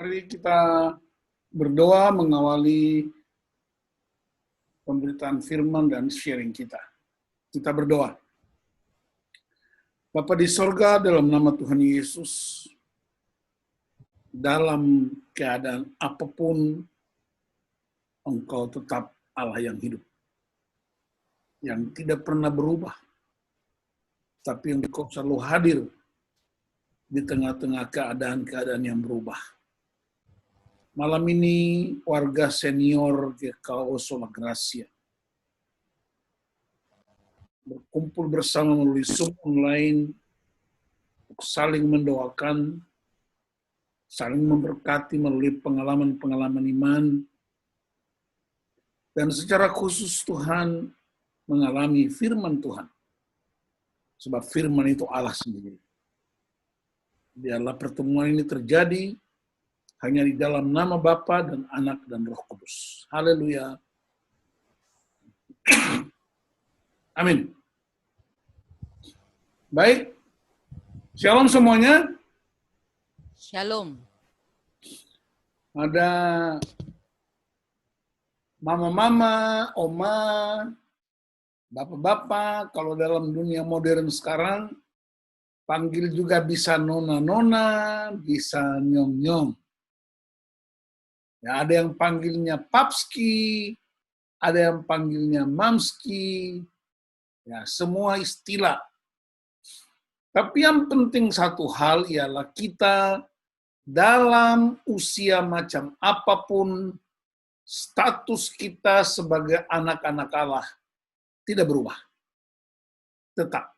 Mari kita berdoa mengawali pemberitaan firman dan sharing kita. Kita berdoa. Bapa di sorga, dalam nama Tuhan Yesus, dalam keadaan apapun, Engkau tetap Allah yang hidup, yang tidak pernah berubah, tapi Engkau selalu hadir di tengah-tengah keadaan-keadaan yang berubah. Malam ini warga senior GKO Sola Gracia berkumpul bersama melalui Zoom online untuk saling mendoakan, saling memberkati melalui pengalaman-pengalaman iman, dan secara khusus Tuhan mengalami firman Tuhan. Sebab firman itu Allah sendiri. Biarlah pertemuan ini terjadi hanya di dalam nama Bapa dan Anak dan Roh Kudus. Haleluya. Amin. Baik. Shalom semuanya. Shalom. Ada mama-mama, oma, bapak-bapak, kalau dalam dunia modern sekarang, panggil juga bisa nona-nona, bisa nyom-nyom. Ya, ada yang panggilnya papski, ada yang panggilnya mamski, ya semua istilah. Tapi yang penting satu hal ialah kita dalam usia macam apapun, status kita sebagai anak-anak Allah tidak berubah. Tetap.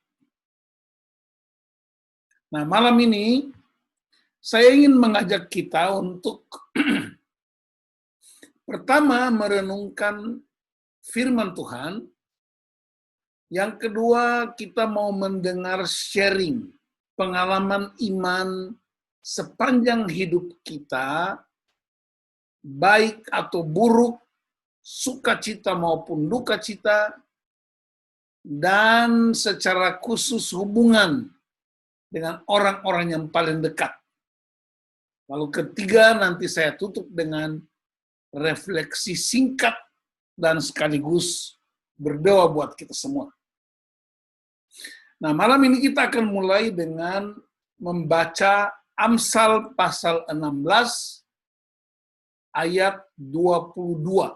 Nah, malam ini saya ingin mengajak kita untuk pertama, merenungkan firman Tuhan. Yang kedua, kita mau mendengar sharing pengalaman iman sepanjang hidup kita, baik atau buruk, sukacita maupun duka cita, dan secara khusus hubungan dengan orang-orang yang paling dekat. Lalu ketiga, nanti saya tutup dengan refleksi singkat dan sekaligus berdoa buat kita semua. Nah, malam ini kita akan mulai dengan membaca Amsal pasal 16 ayat 22.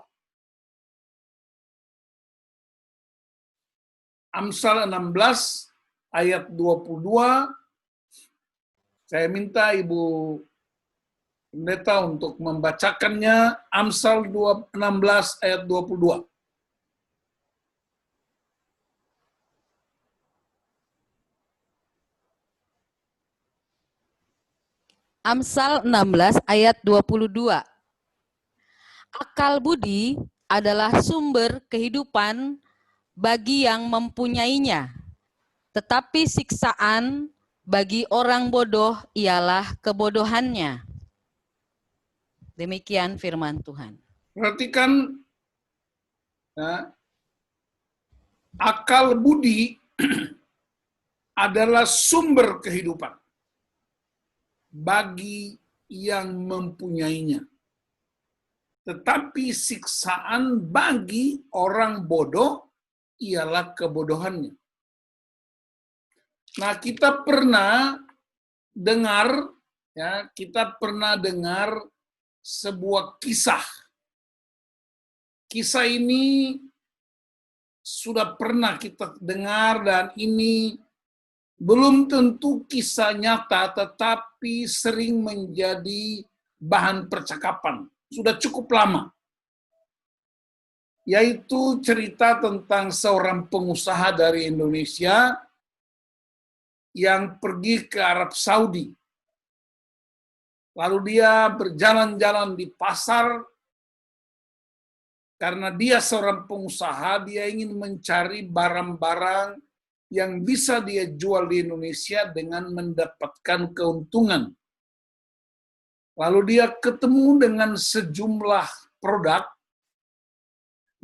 Amsal 16 ayat 22. Saya minta Ibu Pendeta untuk membacakannya. Amsal 16 ayat 22. Amsal 16 ayat 22. Akal budi adalah sumber kehidupan bagi yang mempunyainya, tetapi siksaan bagi orang bodoh ialah kebodohannya. Demikian firman Tuhan. Perhatikan, ya, akal budi adalah sumber kehidupan bagi yang mempunyainya. Tetapi siksaan bagi orang bodoh ialah kebodohannya. Nah, kita pernah dengar sebuah kisah. Kisah ini sudah pernah kita dengar dan ini belum tentu kisah nyata, tetapi sering menjadi bahan percakapan. Sudah cukup lama. Yaitu cerita tentang seorang pengusaha dari Indonesia yang pergi ke Arab Saudi. Lalu dia berjalan-jalan di pasar. Karena dia seorang pengusaha, dia ingin mencari barang-barang yang bisa dia jual di Indonesia dengan mendapatkan keuntungan. Lalu dia ketemu dengan sejumlah produk,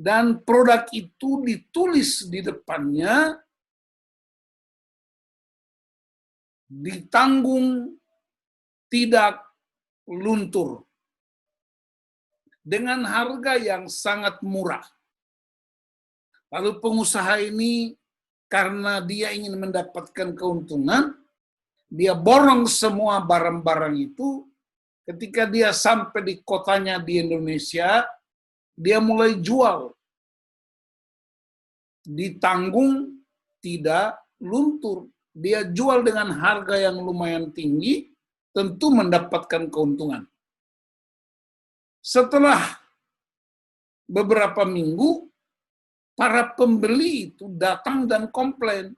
dan produk itu ditulis di depannya, ditanggung tidak luntur dengan harga yang sangat murah. Lalu pengusaha ini karena dia ingin mendapatkan keuntungan, dia borong semua barang-barang itu. Ketika dia sampai di kotanya di Indonesia, dia mulai jual. Ditanggung, tidak luntur. Dia jual dengan harga yang lumayan tinggi, tentu mendapatkan keuntungan. Setelah beberapa minggu, para pembeli itu datang dan komplain.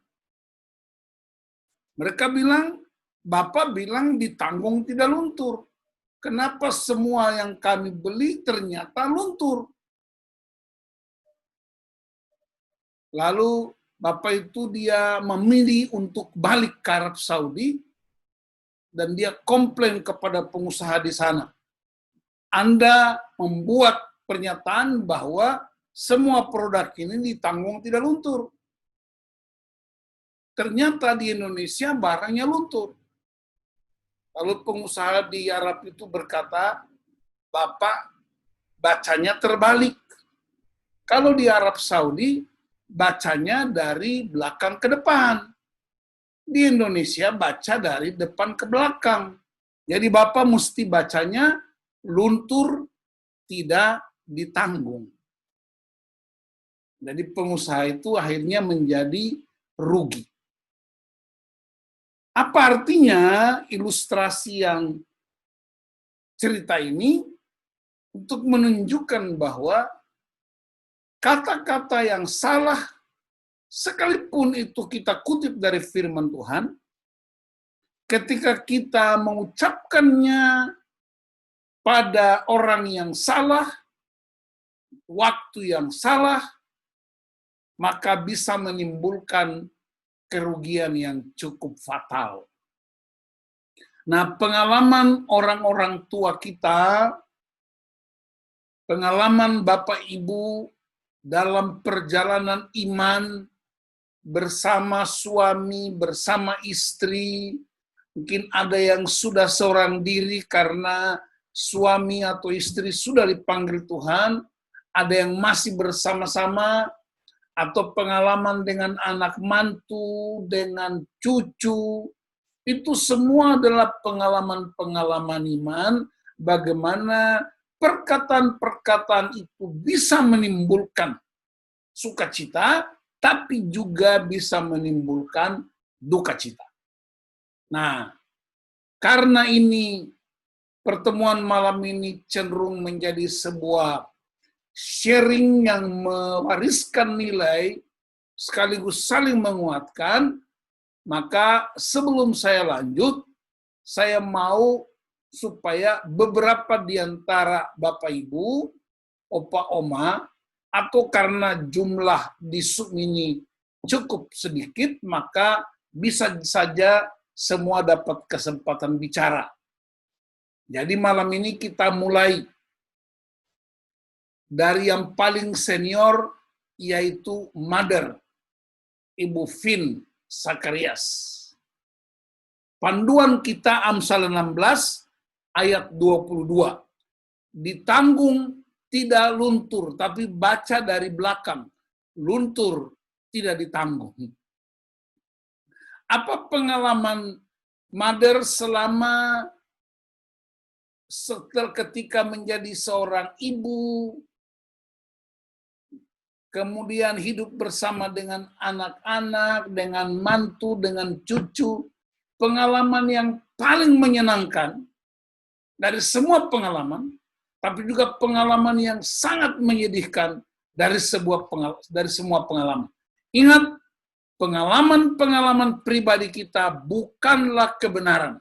Mereka bilang, Bapak bilang ditanggung tidak luntur. Kenapa semua yang kami beli ternyata luntur? Lalu Bapak itu dia memilih untuk balik ke Arab Saudi dan dia komplain kepada pengusaha di sana. Anda membuat pernyataan bahwa semua produk ini ditanggung tidak luntur. Ternyata di Indonesia barangnya luntur. Lalu pengusaha di Arab itu berkata, Bapak bacanya terbalik. Kalau di Arab Saudi, bacanya dari belakang ke depan. Di Indonesia baca dari depan ke belakang. Jadi Bapak mesti bacanya luntur tidak ditanggung. Jadi pengusaha itu akhirnya menjadi rugi. Apa artinya ilustrasi yang cerita ini? Untuk menunjukkan bahwa kata-kata yang salah, sekalipun itu kita kutip dari firman Tuhan, ketika kita mengucapkannya pada orang yang salah, waktu yang salah, maka bisa menimbulkan kerugian yang cukup fatal. Nah, pengalaman orang-orang tua kita, pengalaman Bapak Ibu dalam perjalanan iman bersama suami, bersama istri, mungkin ada yang sudah seorang diri karena suami atau istri sudah dipanggil Tuhan, ada yang masih bersama-sama, atau pengalaman dengan anak mantu, dengan cucu, itu semua adalah pengalaman-pengalaman iman, bagaimana perkataan-perkataan itu bisa menimbulkan sukacita, tapi juga bisa menimbulkan duka cita. Nah, karena ini pertemuan malam ini cenderung menjadi sebuah sharing yang mewariskan nilai sekaligus saling menguatkan, maka sebelum saya lanjut, saya mau supaya beberapa di antara Bapak Ibu, Opa Oma, atau karena jumlah di Zoom ini cukup sedikit, maka bisa saja semua dapat kesempatan bicara. Jadi malam ini kita mulai dari yang paling senior, yaitu Mother, Ibu Vin Sakarias. Panduan kita Amsal 16 ayat 22. Ditanggung tidak luntur, tapi baca dari belakang. Luntur tidak ditanggung. Apa pengalaman Mother selama ketika menjadi seorang ibu, kemudian hidup bersama dengan anak-anak, dengan mantu, dengan cucu, pengalaman yang paling menyenangkan dari semua pengalaman, tapi juga pengalaman yang sangat menyedihkan dari semua pengalaman. Ingat, pengalaman-pengalaman pribadi kita bukanlah kebenaran,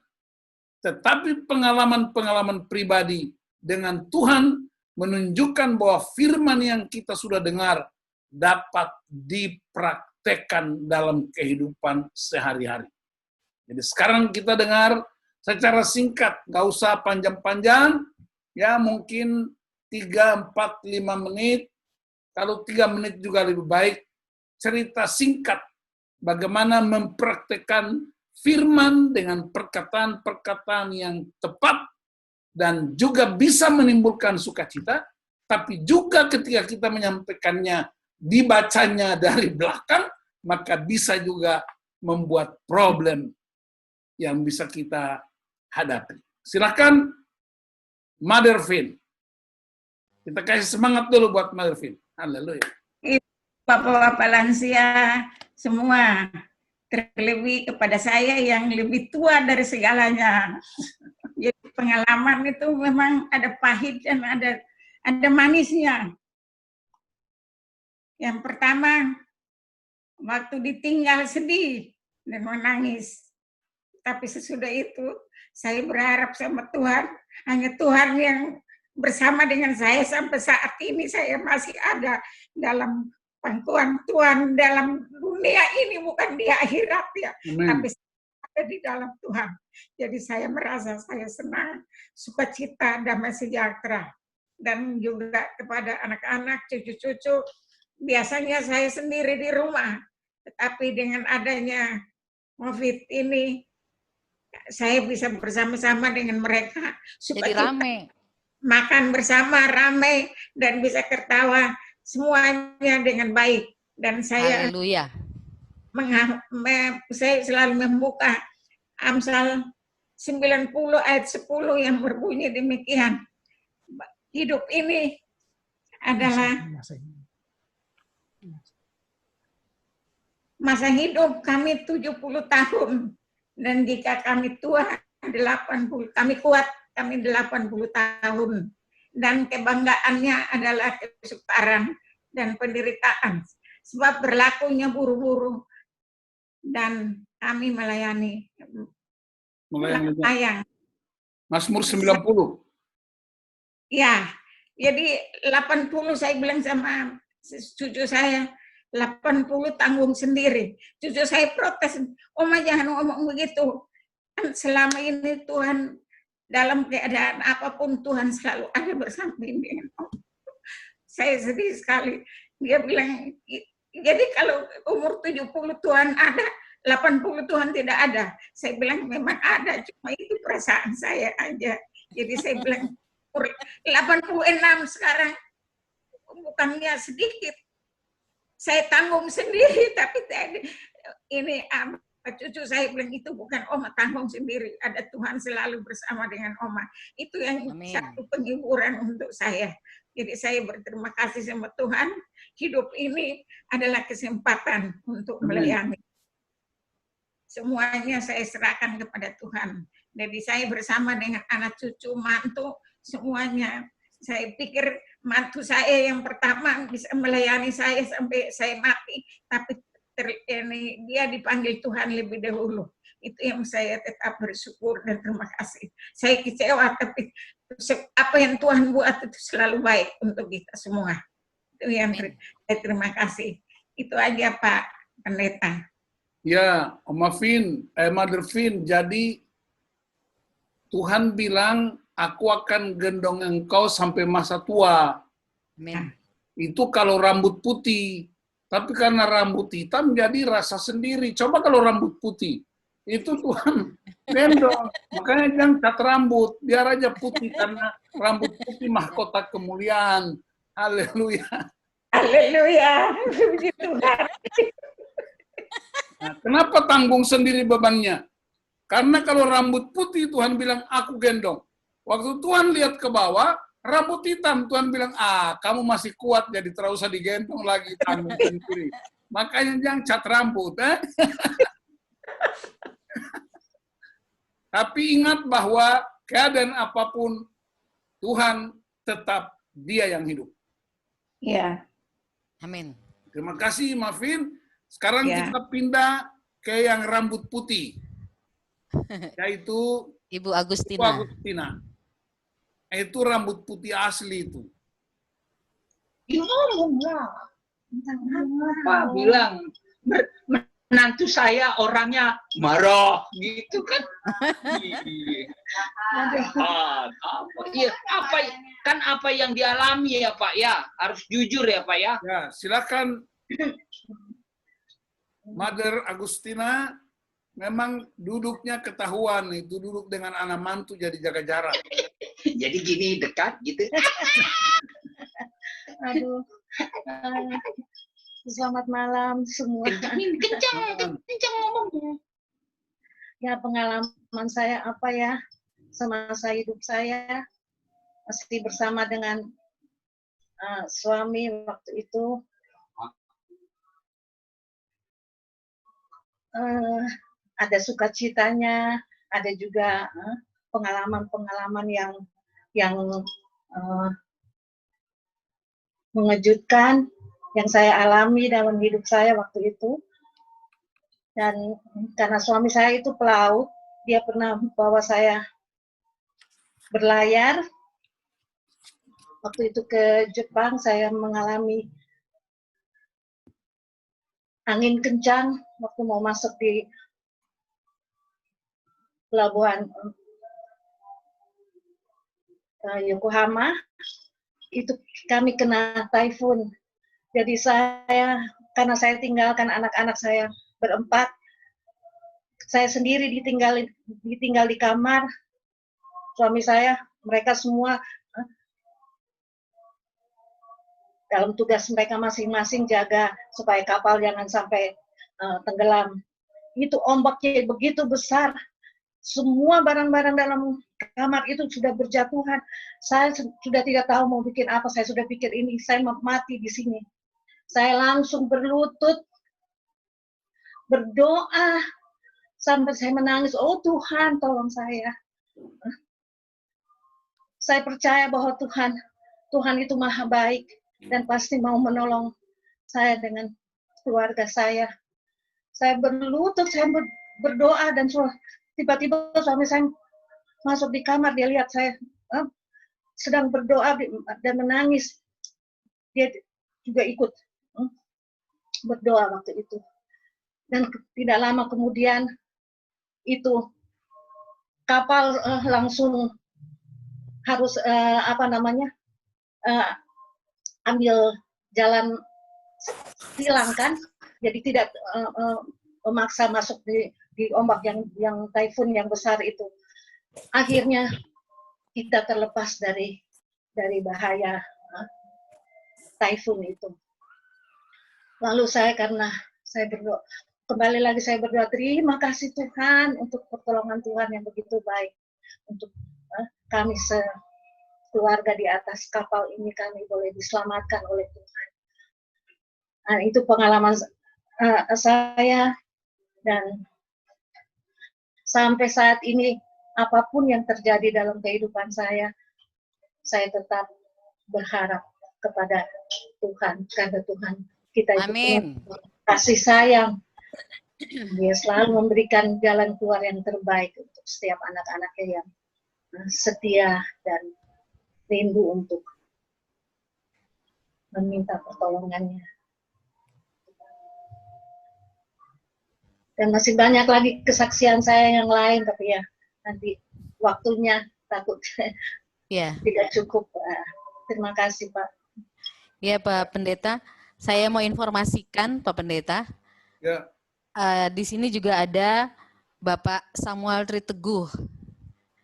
tetapi pengalaman-pengalaman pribadi dengan Tuhan menunjukkan bahwa firman yang kita sudah dengar dapat dipraktekkan dalam kehidupan sehari-hari. Jadi sekarang kita dengar secara singkat, nggak usah panjang-panjang, ya mungkin 3, 4, 5 menit, kalau 3 menit juga lebih baik, cerita singkat bagaimana mempraktekkan firman dengan perkataan-perkataan yang tepat dan juga bisa menimbulkan sukacita, tapi juga ketika kita menyampaikannya, dibacanya dari belakang, maka bisa juga membuat problem yang bisa kita hadapi. Silakan Mother Vin. Kita kasih semangat dulu buat Mother Vin. Haleluya. Bapak-bapak lansia semua, terlebih kepada saya yang lebih tua dari segalanya. Jadi pengalaman itu memang ada pahit dan ada manisnya. Yang pertama, waktu ditinggal sedih dan menangis. Tapi sesudah itu, saya berharap sama Tuhan, hanya Tuhan yang bersama dengan saya sampai saat ini. Saya masih ada dalam pangkuan Tuhan dalam dunia ini, bukan di akhirat ya, tapi ada di dalam Tuhan. Jadi saya merasa saya senang, sukacita, damai sejahtera. Dan juga kepada anak-anak, cucu-cucu, biasanya saya sendiri di rumah, tetapi dengan adanya COVID ini, saya bisa bersama-sama dengan mereka. Jadi rame. Makan bersama, ramai, dan bisa tertawa semuanya dengan baik. Dan saya Haleluya. Saya selalu membuka Amsal 90 ayat 10 yang berbunyi demikian. Hidup ini adalah masa hidup kami 70 tahun. Dan jika kami tua 80, kami kuat, kami 80 tahun. Dan kebanggaannya adalah kesukaran dan penderitaan. Sebab berlakunya buru-buru dan kami melayani. Mazmur 90. Ya, jadi 80 saya bilang sama cucu saya, 80 tanggung sendiri. Cucu saya protes, Oma jangan ngomong begitu. Kan selama ini Tuhan dalam keadaan apapun Tuhan selalu ada bersama dengan Om. Saya sedih sekali. Dia bilang, jadi kalau umur 70 Tuhan ada, 80 Tuhan tidak ada. Saya bilang memang ada, cuma itu perasaan saya aja. Jadi saya bilang, 86 sekarang bukannya sedikit. Saya tanggung sendiri, tapi ini cucu saya bilang itu bukan Oma tanggung sendiri, ada Tuhan selalu bersama dengan Oma. Itu yang satu penghiburan untuk saya. Jadi saya berterima kasih sama Tuhan. Hidup ini adalah kesempatan untuk melayani. Semuanya saya serahkan kepada Tuhan. Jadi saya bersama dengan anak cucu, mantu, semuanya. Saya pikir mantu saya yang pertama bisa melayani saya sampai saya mati, tapi dia dipanggil Tuhan lebih dahulu. Itu yang saya tetap bersyukur dan terima kasih. Saya kecewa, tapi apa yang Tuhan buat itu selalu baik untuk kita semua. Itu yang saya terima kasih. Itu aja Pak Pendeta. Ya, Mother Vin, jadi Tuhan bilang, aku akan gendong engkau sampai masa tua. Amin. Itu kalau rambut putih. Tapi karena rambut hitam jadi rasa sendiri. Coba kalau rambut putih. Itu Tuhan gendong. Makanya jangan cat rambut. Biar aja putih karena rambut putih mahkota kemuliaan. Haleluya. Haleluya. Puji Tuhan. Nah, kenapa tanggung sendiri bebannya? Karena kalau rambut putih Tuhan bilang aku gendong. Waktu Tuhan lihat ke bawah, rambut hitam, Tuhan bilang, kamu masih kuat, jadi terus usah digendong lagi, tanggung sendiri. Makanya jangan cat rambut. Tapi ingat bahwa keadaan apapun, Tuhan tetap Dia yang hidup. Ya. Amin. Terima kasih, Mavin. Sekarang kita pindah ke yang rambut putih, yaitu Ibu Agustina. Itu rambut putih asli itu. Apa bilang menantu saya orangnya marah gitu kan? Apa yang dialami ya Pak ya, harus jujur ya Pak ya. Ya, silakan Mother Agustina memang duduknya ketahuan, itu duduk dengan anak mantu jadi jaga jarak. Jadi gini dekat gitu. Aduh. Selamat malam semua. Kencang ngomongnya. Ya, pengalaman saya apa ya semasa hidup saya masih bersama dengan suami waktu itu. Ada sukacitanya, ada juga pengalaman-pengalaman yang mengejutkan yang saya alami dalam hidup saya waktu itu. Dan karena suami saya itu pelaut, dia pernah bawa saya berlayar. Waktu itu ke Jepang, saya mengalami angin kencang waktu mau masuk di pelabuhan Yokohama. Itu kami kena typhoon. Jadi karena saya tinggalkan anak-anak saya berempat, saya sendiri ditinggal di kamar. Suami saya, mereka semua dalam tugas mereka masing-masing jaga supaya kapal jangan sampai tenggelam. Itu ombaknya begitu besar, semua barang-barang dalam kamar itu sudah berjatuhan. Saya sudah tidak tahu mau bikin apa. Saya sudah pikir ini saya mati di sini. Saya langsung berlutut, berdoa sampai saya menangis. Oh Tuhan, tolong saya. Saya percaya bahwa Tuhan itu maha baik dan pasti mau menolong saya dengan keluarga saya. Saya berlutut, saya berdoa dan tiba-tiba suami saya masuk di kamar, dia lihat saya sedang berdoa dan menangis. Dia juga ikut berdoa waktu itu. Dan tidak lama kemudian itu kapal langsung harus ambil jalan silang kan, jadi tidak memaksa masuk di ombak yang typhoon yang besar itu. Akhirnya kita terlepas dari bahaya typhoon itu. Lalu karena saya berdoa, kembali lagi saya berdoa, terima kasih Tuhan untuk pertolongan Tuhan yang begitu baik untuk kami sekeluarga di atas kapal ini, kami boleh diselamatkan oleh Tuhan. Nah, itu pengalaman saya, dan sampai saat ini apapun yang terjadi dalam kehidupan saya tetap berharap kepada Tuhan, karena Tuhan kita itu Amin. kasih sayang. Dia selalu memberikan jalan keluar yang terbaik untuk setiap anak-anaknya yang setia dan rindu untuk meminta pertolongannya. Dan masih banyak lagi kesaksian saya yang lain, tapi ya nanti waktunya takut Ya, tidak cukup. Terima kasih Pak. ya Pak Pendeta. Saya mau informasikan Pak Pendeta. Ya, Di sini juga ada Bapak Samuel Triteguh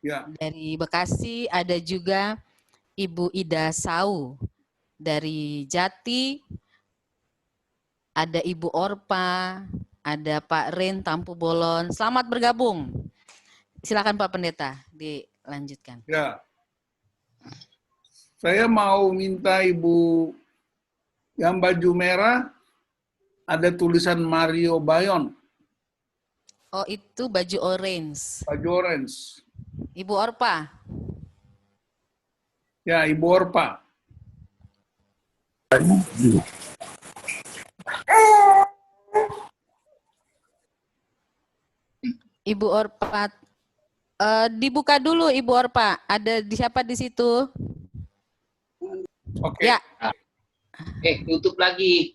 ya, dari Bekasi, ada juga Ibu Ida Sau dari Jati, ada Ibu Orpa, ada Pak Rin Tampu Bolon. Selamat bergabung. Silakan Pak Pendeta dilanjutkan. ya. Saya mau minta Ibu yang baju merah, ada tulisan Mario Bayon, Oh, itu baju orange. baju orange. Ibu Orpa. Ya, Ibu Orpa. Ibu Orpa, dibuka dulu Ibu Orpa. Ada siapa di situ? Oke. Ya, Tutup lagi.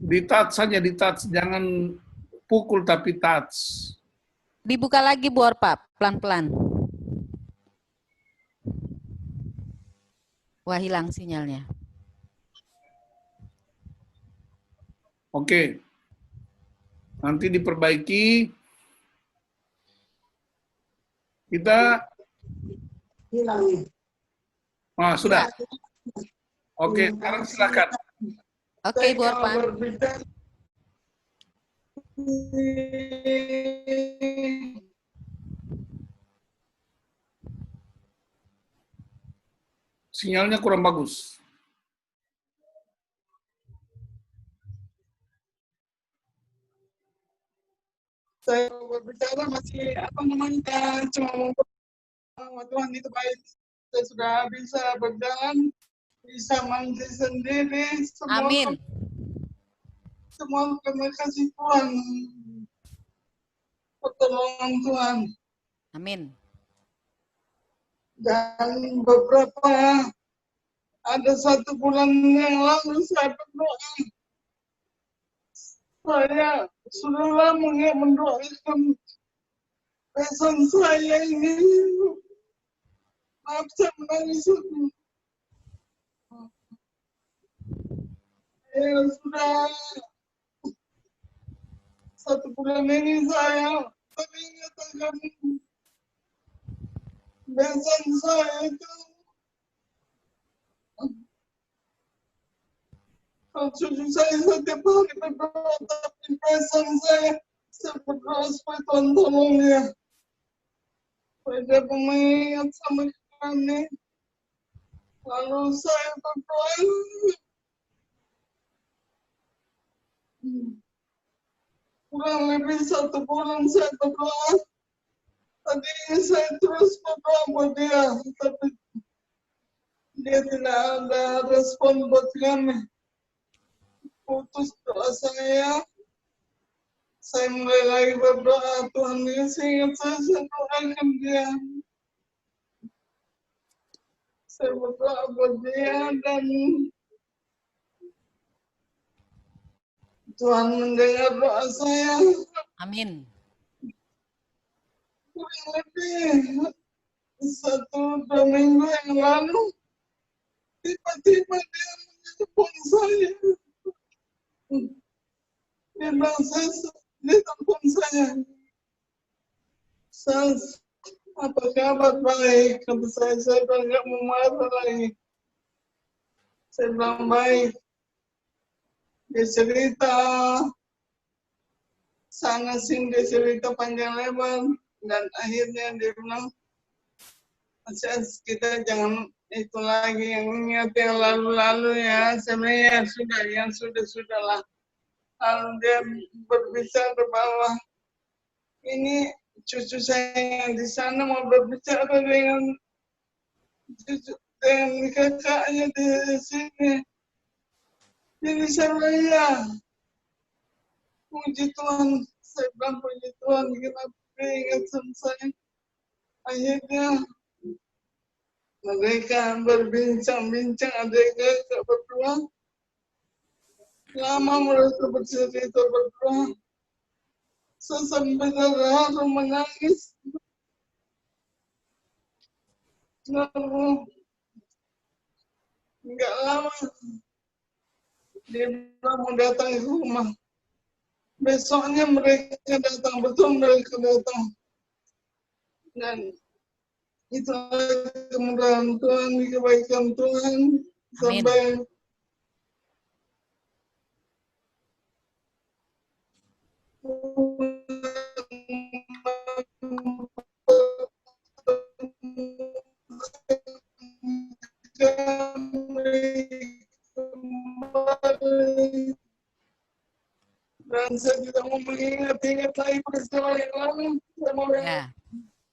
Di-touch saja, di-touch. Jangan pukul tapi touch. dibuka lagi Bu Orpa, pelan-pelan. Wah, hilang sinyalnya. Oke. Nanti diperbaiki. Kita, sudah. Oke, sekarang silakan. Oke, Ibu Orpa. Sinyalnya kurang bagus. Saya berbicara masih cuma mau Tuhan itu baik. Saya sudah bisa berjalan, bisa mandi sendiri. Amin. Semua karena kasih Tuhan, pertolongan Tuhan. Amin. Dan beberapa, ada 1 bulan yang lalu saya berdoa. Saya sudah lama mendoakan pesan saya ini. Maaf saya menangis. Ya sudah 1 bulan ini saya teringat akan pesan saya itu. Cucu saya setiap hari berdoa, tapi pesan saya berdoa supaya Tuhan tolong dia. Supaya dia mengingat sama kami. Lalu saya berdoa. Kurang lebih 1 bulan saya berdoa. Tadinya saya terus berdoa buat dia, tapi dia tidak ada respon buat kami. Putus doa saya mulai lagi berdoa, Tuhan ingat saya doakan dia. Saya berdoa buat dia dan Tuhan mendengar doa saya. Amin. Kurang lebih 1-2 minggu yang lalu, tiba-tiba dia menelpon saya. Dia bilang, dia telepon saya. Apa kabar? Baik. Kata saya bilang nggak mau marah lagi. Saya bilang baik. Dia cerita, sana sini dia cerita panjang lebar. Dan akhirnya dia bilang, kita jangan itu lagi yang ingat yang lalu-lalu ya. Sebenarnya sudah, yang sudah-sudahlah. Lalu dia berbicara bahwa ini cucu saya yang di sana mau berbicara dengan kakaknya di sini. Jadi saya bilang ya, puji Tuhan. Saya bilang puji Tuhan, kenapa dia ingat sama saya. Akhirnya mereka berbincang-bincang, adik-adik berdua. Lama mereka bercerita berdua. Saya sampai terharu menangis. Lalu nggak lama dia bilang mau datang ke rumah. Besoknya mereka datang, betul mereka datang. Dan itu kemudahan Tuhan, kebaikan Tuhan. Sampai dan saya tidak mau mengingat-ingat lagi peristiwa yang lalu.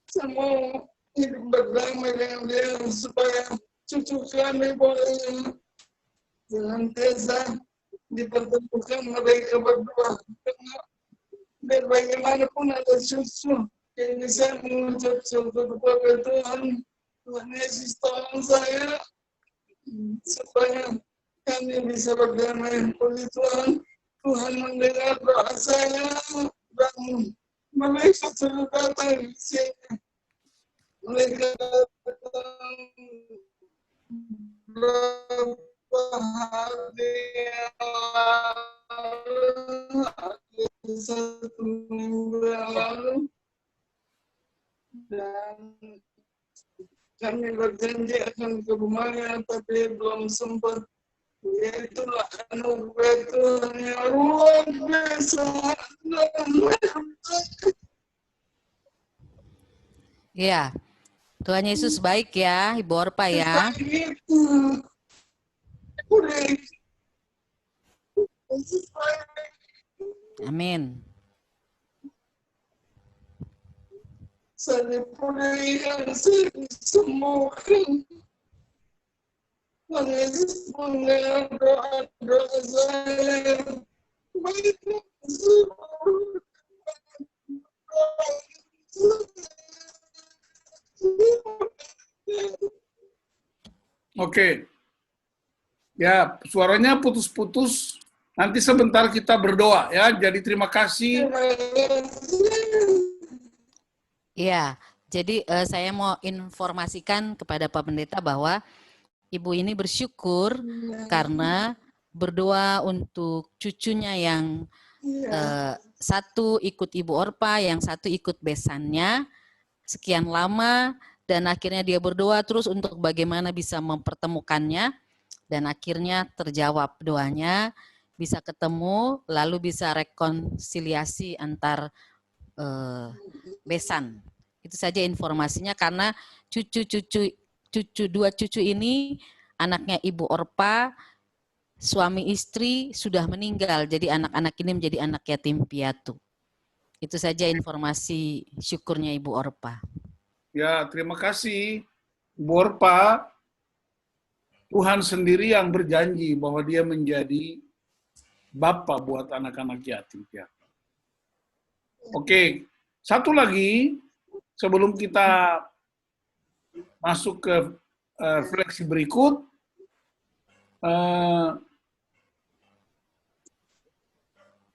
Saya mau hidup berdamai dengan dia supaya cucu kami boleh senantiasa dipertemukan mereka berdua. Karena biar bagaimanapun ada cucu yang bisa mengucap syukur kepada Tuhan. Tuhan Yesus tolong saya supaya kami bisa berdamai. Puji Tuhan, Tuhan mendengar doa saya dan mereka sudah datang di sini. Mereka datang berapa hari yang lalu, 1 minggu yang lalu, dan akan ke rumahnya, tapi belum sempat. Ya itulah anugerah Tuhan yang luar biasa. Iya, Tuhan Yesus baik ya, Ibu Orpa ya. Itu. Amin. Saya pulihkan, saya disembuhkan. Tuhan Yesus mendengar doa-doa saya. Baiklah, Oke. Ya, suaranya putus-putus. Nanti sebentar kita berdoa ya. Jadi terima kasih. Iya, jadi saya mau informasikan kepada Pak Pendeta bahwa Ibu ini bersyukur karena berdoa untuk cucunya yang satu ikut Ibu Orpa, yang satu ikut besannya sekian lama, dan akhirnya dia berdoa terus untuk bagaimana bisa mempertemukannya, dan akhirnya terjawab doanya, bisa ketemu, lalu bisa rekonsiliasi antar besan. Itu saja informasinya, karena dua cucu ini anaknya Ibu Orpa, suami istri sudah meninggal, jadi anak-anak ini menjadi anak yatim piatu. Itu saja informasi syukurnya Ibu Orpa. Ya, terima kasih Bu Orpa. Tuhan sendiri yang berjanji bahwa Dia menjadi Bapa buat anak-anak yatim piatu. Oke, satu lagi sebelum kita masuk ke refleksi berikut,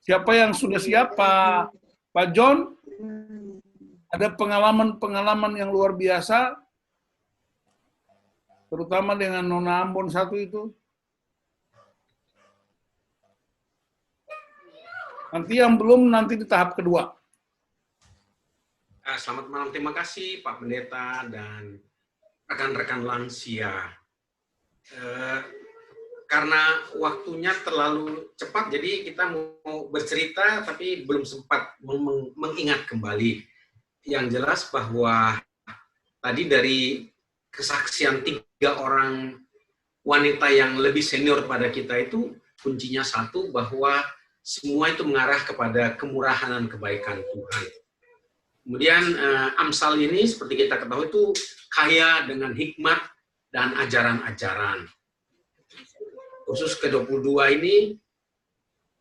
siapa yang sudah siap, Pak John? Ada pengalaman-pengalaman yang luar biasa, terutama dengan Nona Ambon satu itu. Nanti yang belum, nanti di tahap kedua. Selamat malam, terima kasih Pak Pendeta dan rekan-rekan lansia. Karena waktunya terlalu cepat, jadi kita mau bercerita tapi belum sempat mengingat kembali. Yang jelas bahwa tadi dari kesaksian 3 orang wanita yang lebih senior pada kita itu, kuncinya satu, bahwa semua itu mengarah kepada kemurahan dan kebaikan Tuhan. Kemudian Amsal ini seperti kita ketahui itu kaya dengan hikmat dan ajaran-ajaran. Khusus ke-22 ini,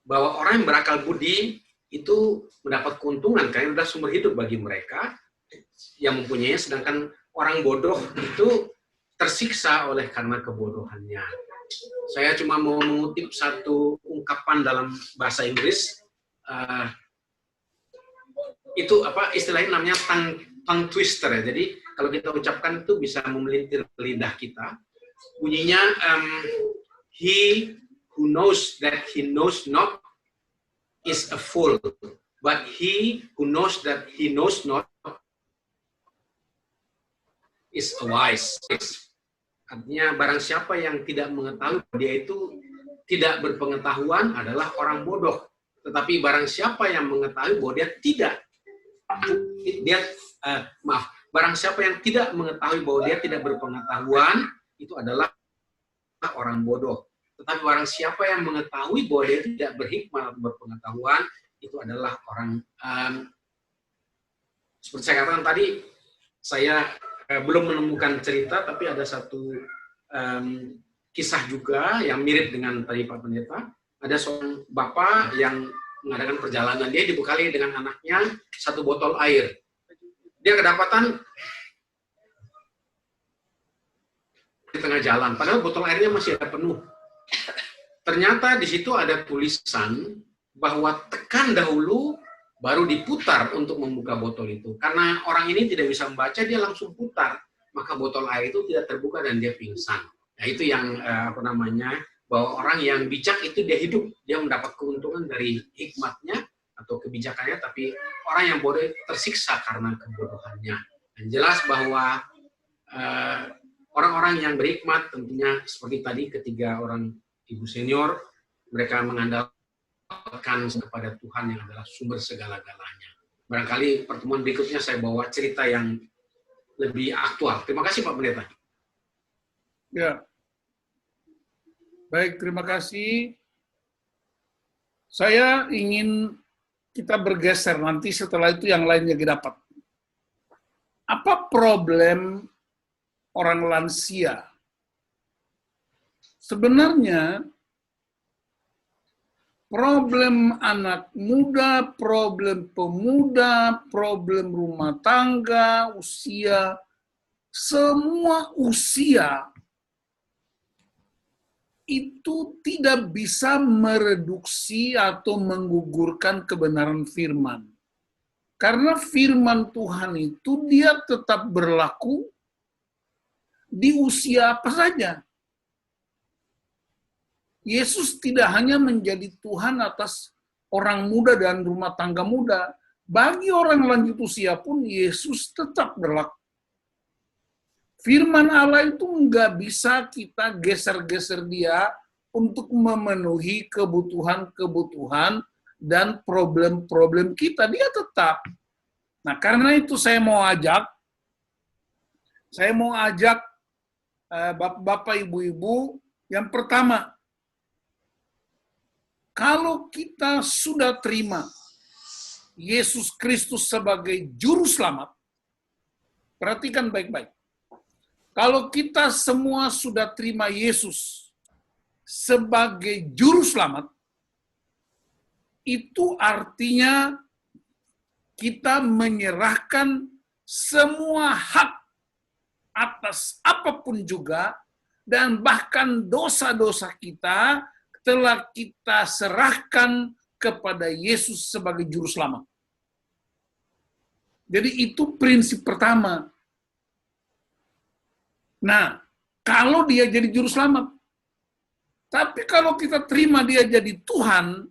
bahwa orang yang berakal budi itu mendapat keuntungan karena sudah sumber hidup bagi mereka yang mempunyainya, sedangkan orang bodoh itu tersiksa oleh karena kebodohannya. Saya cuma mau mengutip satu ungkapan dalam bahasa Inggris, itu apa istilahnya, namanya tongue twister ya. Jadi kalau kita ucapkan itu bisa memelintir lidah kita. Bunyinya, he who knows that he knows not is a fool, but he who knows that he knows not is a wise. Artinya barang siapa yang tidak mengetahui, dia itu tidak berpengetahuan adalah orang bodoh. Tetapi barang siapa yang mengetahui bahwa dia tidak, barang siapa yang tidak mengetahui bahwa dia tidak berpengetahuan, itu adalah orang bodoh. Tetapi barang siapa yang mengetahui bahwa dia tidak berhikmat atau berpengetahuan, itu adalah orang, seperti saya katakan tadi, saya belum menemukan cerita, tapi ada satu kisah juga yang mirip dengan tadi Pak Pendeta. Ada seorang bapak yang mengadakan perjalanan, dia dibekali dengan anaknya 1 botol air. Dia kedapatan di tengah jalan, padahal botol airnya masih ada penuh. Ternyata di situ ada tulisan bahwa tekan dahulu baru diputar untuk membuka botol itu. Karena orang ini tidak bisa membaca, dia langsung putar. Maka botol air itu tidak terbuka dan dia pingsan. Nah itu yang bahwa orang yang bijak itu dia hidup. Dia mendapat keuntungan dari hikmatnya atau kebijakannya, tapi orang yang bodoh tersiksa karena kebodohannya. Dan jelas bahwa orang-orang yang berhikmat tentunya seperti tadi ketiga orang ibu senior, mereka mengandalkan kepada Tuhan yang adalah sumber segala-galanya. Barangkali pertemuan berikutnya saya bawa cerita yang lebih aktual. Terima kasih Pak Pendeta. Ya. Baik, terima kasih. Saya ingin kita bergeser, nanti setelah itu yang lainnya didapat. Apa problem orang lansia? Sebenarnya, problem anak muda, problem pemuda, problem rumah tangga, usia, semua usia itu tidak bisa mereduksi atau menggugurkan kebenaran firman. Karena firman Tuhan itu dia tetap berlaku di usia apa saja. Yesus tidak hanya menjadi Tuhan atas orang muda dan rumah tangga muda. Bagi orang lanjut usia pun Yesus tetap berlaku. Firman Allah itu nggak bisa kita geser-geser dia untuk memenuhi kebutuhan-kebutuhan dan problem-problem kita. Dia tetap. Nah, karena itu saya mau ajak bapak-bapak, ibu-ibu, yang pertama, kalau kita sudah terima Yesus Kristus sebagai juru selamat, perhatikan baik-baik. Kalau kita semua sudah terima Yesus sebagai juru selamat, itu artinya kita menyerahkan semua hak atas apapun juga, dan bahkan dosa-dosa kita telah kita serahkan kepada Yesus sebagai juru selamat. Jadi itu prinsip pertama. Nah, kalau dia jadi juru selamat. Tapi kalau kita terima dia jadi Tuhan,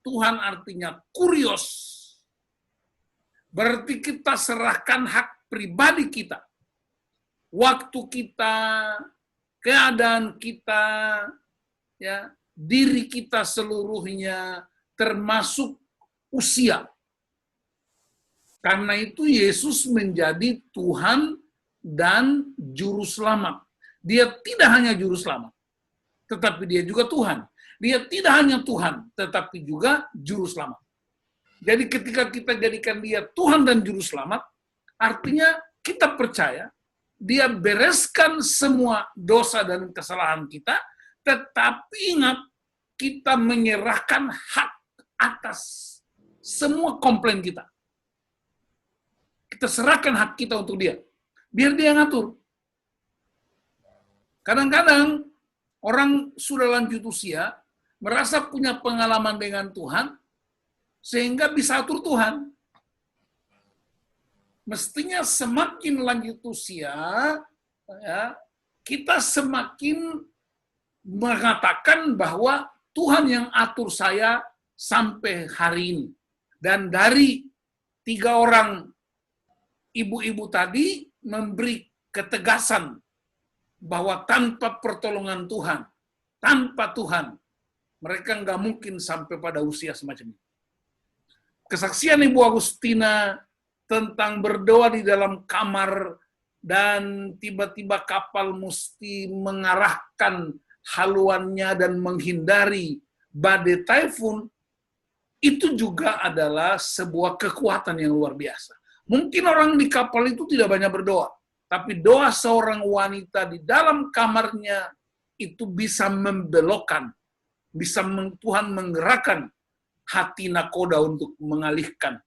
Tuhan artinya kurios. Berarti kita serahkan hak pribadi kita. Waktu kita, keadaan kita, ya, diri kita seluruhnya, termasuk usia. Karena itu Yesus menjadi Tuhan dan juru selamat. Dia tidak hanya juru selamat, tetapi dia juga Tuhan. Dia tidak hanya Tuhan, tetapi juga juru selamat. Jadi ketika kita jadikan dia Tuhan dan juru selamat, artinya kita percaya dia bereskan semua dosa dan kesalahan kita, tetapi ingat, kita menyerahkan hak atas semua komplain kita. Kita serahkan hak kita untuk dia. Biar dia ngatur. Kadang-kadang orang sudah lanjut usia, merasa punya pengalaman dengan Tuhan, sehingga bisa atur Tuhan. Mestinya semakin lanjut usia, ya, kita semakin mengatakan bahwa Tuhan yang atur saya sampai hari ini. Dan dari 3 orang ibu-ibu tadi, memberi ketegasan bahwa tanpa pertolongan Tuhan, tanpa Tuhan, mereka nggak mungkin sampai pada usia semacam ini. Kesaksian Ibu Agustina tentang berdoa di dalam kamar dan tiba-tiba kapal mesti mengarahkan haluannya dan menghindari badai taifun, itu juga adalah sebuah kekuatan yang luar biasa. Mungkin orang di kapal itu tidak banyak berdoa, tapi doa seorang wanita di dalam kamarnya itu bisa membelokkan, bisa Tuhan menggerakkan hati nakoda untuk mengalihkan.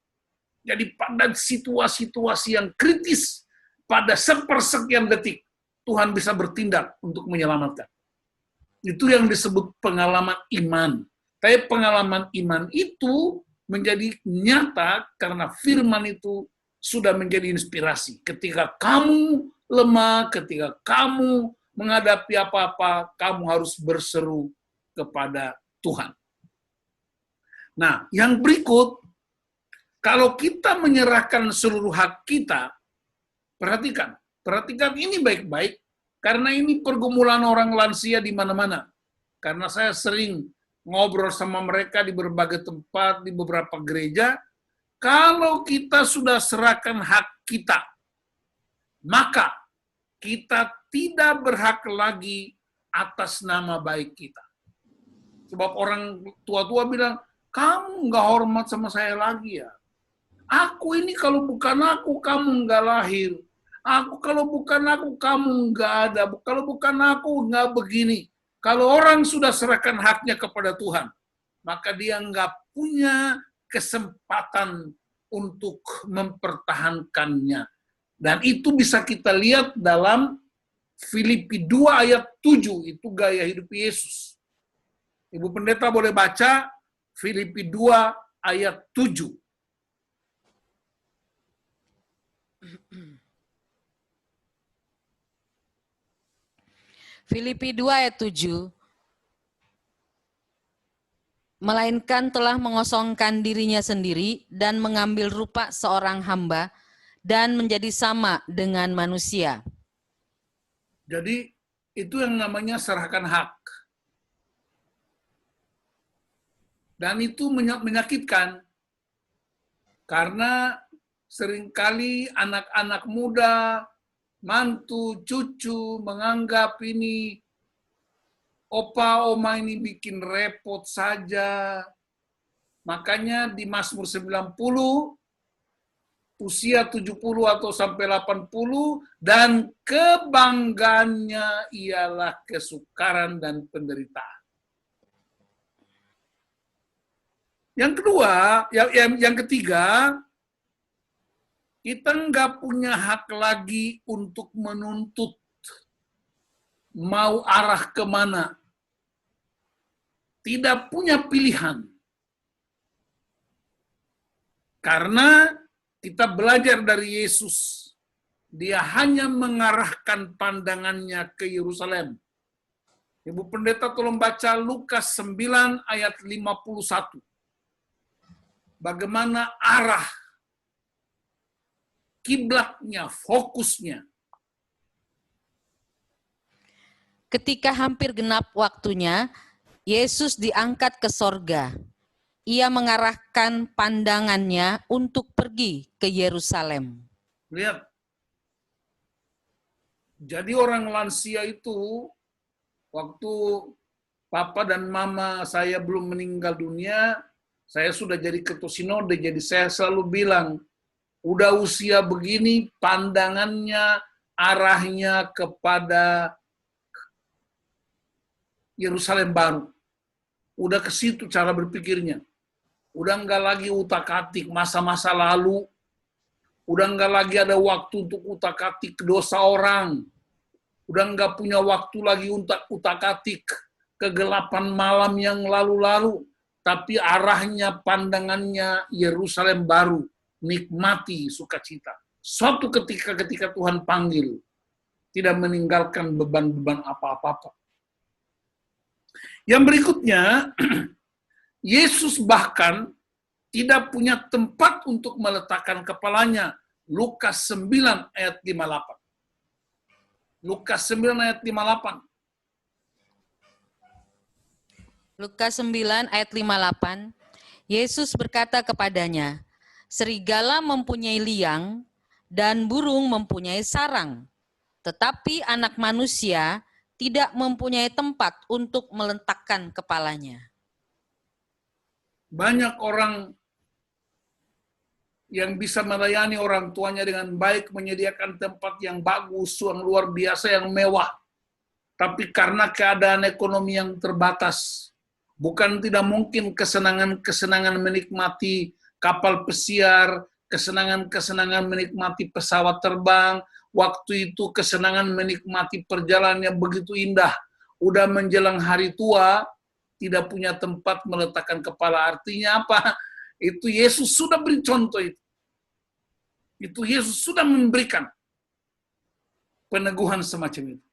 Jadi pada situasi-situasi yang kritis, pada sepersekian detik, Tuhan bisa bertindak untuk menyelamatkan. Itu yang disebut pengalaman iman. Tapi pengalaman iman itu menjadi nyata karena firman itu sudah menjadi inspirasi. Ketika kamu lemah, ketika kamu menghadapi apa-apa, kamu harus berseru kepada Tuhan. Nah, yang berikut, kalau kita menyerahkan seluruh hak kita, perhatikan ini baik-baik, Karena ini pergumulan orang lansia di mana-mana. Karena saya sering ngobrol sama mereka di berbagai tempat, di beberapa gereja. Kalau kita sudah serahkan hak kita, maka kita tidak berhak lagi atas nama baik kita. Sebab orang tua-tua bilang, kamu nggak hormat sama saya lagi ya. Aku ini kalau bukan aku, kamu nggak lahir. Aku kalau bukan aku, kamu nggak ada. Kalau bukan aku, nggak begini. Kalau orang sudah serahkan haknya kepada Tuhan, maka dia nggak punya kesempatan untuk mempertahankannya. Dan itu bisa kita lihat dalam Filipi 2 ayat 7, itu gaya hidup Yesus. Ibu Pendeta boleh baca Filipi 2 ayat 7. Filipi 2 ayat 7. Melainkan telah mengosongkan dirinya sendiri dan mengambil rupa seorang hamba dan menjadi sama dengan manusia. Jadi itu yang namanya serahkan hak. Dan itu menyakitkan. Karena seringkali anak-anak muda, mantu, cucu menganggap ini opa, oma ini bikin repot saja. Makanya di Mazmur 90, usia 70 atau sampai 80, dan kebanggaannya ialah kesukaran dan penderitaan. Yang kedua, yang ketiga, kita nggak punya hak lagi untuk menuntut mau arah kemana. Tidak punya pilihan. Karena kita belajar dari Yesus. Dia hanya mengarahkan pandangannya ke Yerusalem. Ibu Pendeta tolong baca Lukas 9 ayat 51. Bagaimana arah kiblatnya, fokusnya. Ketika hampir genap waktunya, Yesus diangkat ke sorga. Ia mengarahkan pandangannya untuk pergi ke Yerusalem. Lihat. Jadi orang lansia itu, waktu papa dan mama saya belum meninggal dunia, saya sudah jadi ketua sinode, jadi saya selalu bilang, udah usia begini, pandangannya, arahnya kepada Yerusalem baru. Udah ke situ cara berpikirnya. Udah nggak lagi utak-atik masa-masa lalu. Udah nggak lagi ada waktu untuk utak-atik dosa orang. Udah nggak punya waktu lagi untuk utak-atik kegelapan malam yang lalu-lalu. Tapi arahnya, pandangannya Yerusalem baru. Nikmati sukacita. Suatu ketika Tuhan panggil, tidak meninggalkan beban-beban apa-apa. Yang berikutnya, Yesus bahkan tidak punya tempat untuk meletakkan kepalanya. Lukas 9 ayat 58. Lukas 9 ayat 58. Lukas 9 ayat 58. Yesus berkata kepadanya, serigala mempunyai liang dan burung mempunyai sarang, tetapi anak manusia tidak mempunyai tempat untuk meletakkan kepalanya. Banyak orang yang bisa melayani orang tuanya dengan baik, menyediakan tempat yang bagus, yang luar biasa, yang mewah. Tapi karena keadaan ekonomi yang terbatas, bukan tidak mungkin kesenangan-kesenangan menikmati kapal pesiar, kesenangan-kesenangan menikmati pesawat terbang, waktu itu kesenangan menikmati perjalanan yang begitu indah. Udah menjelang hari tua, tidak punya tempat meletakkan kepala. Artinya apa? Itu Yesus sudah beri contoh itu. Itu Yesus sudah memberikan peneguhan semacam itu.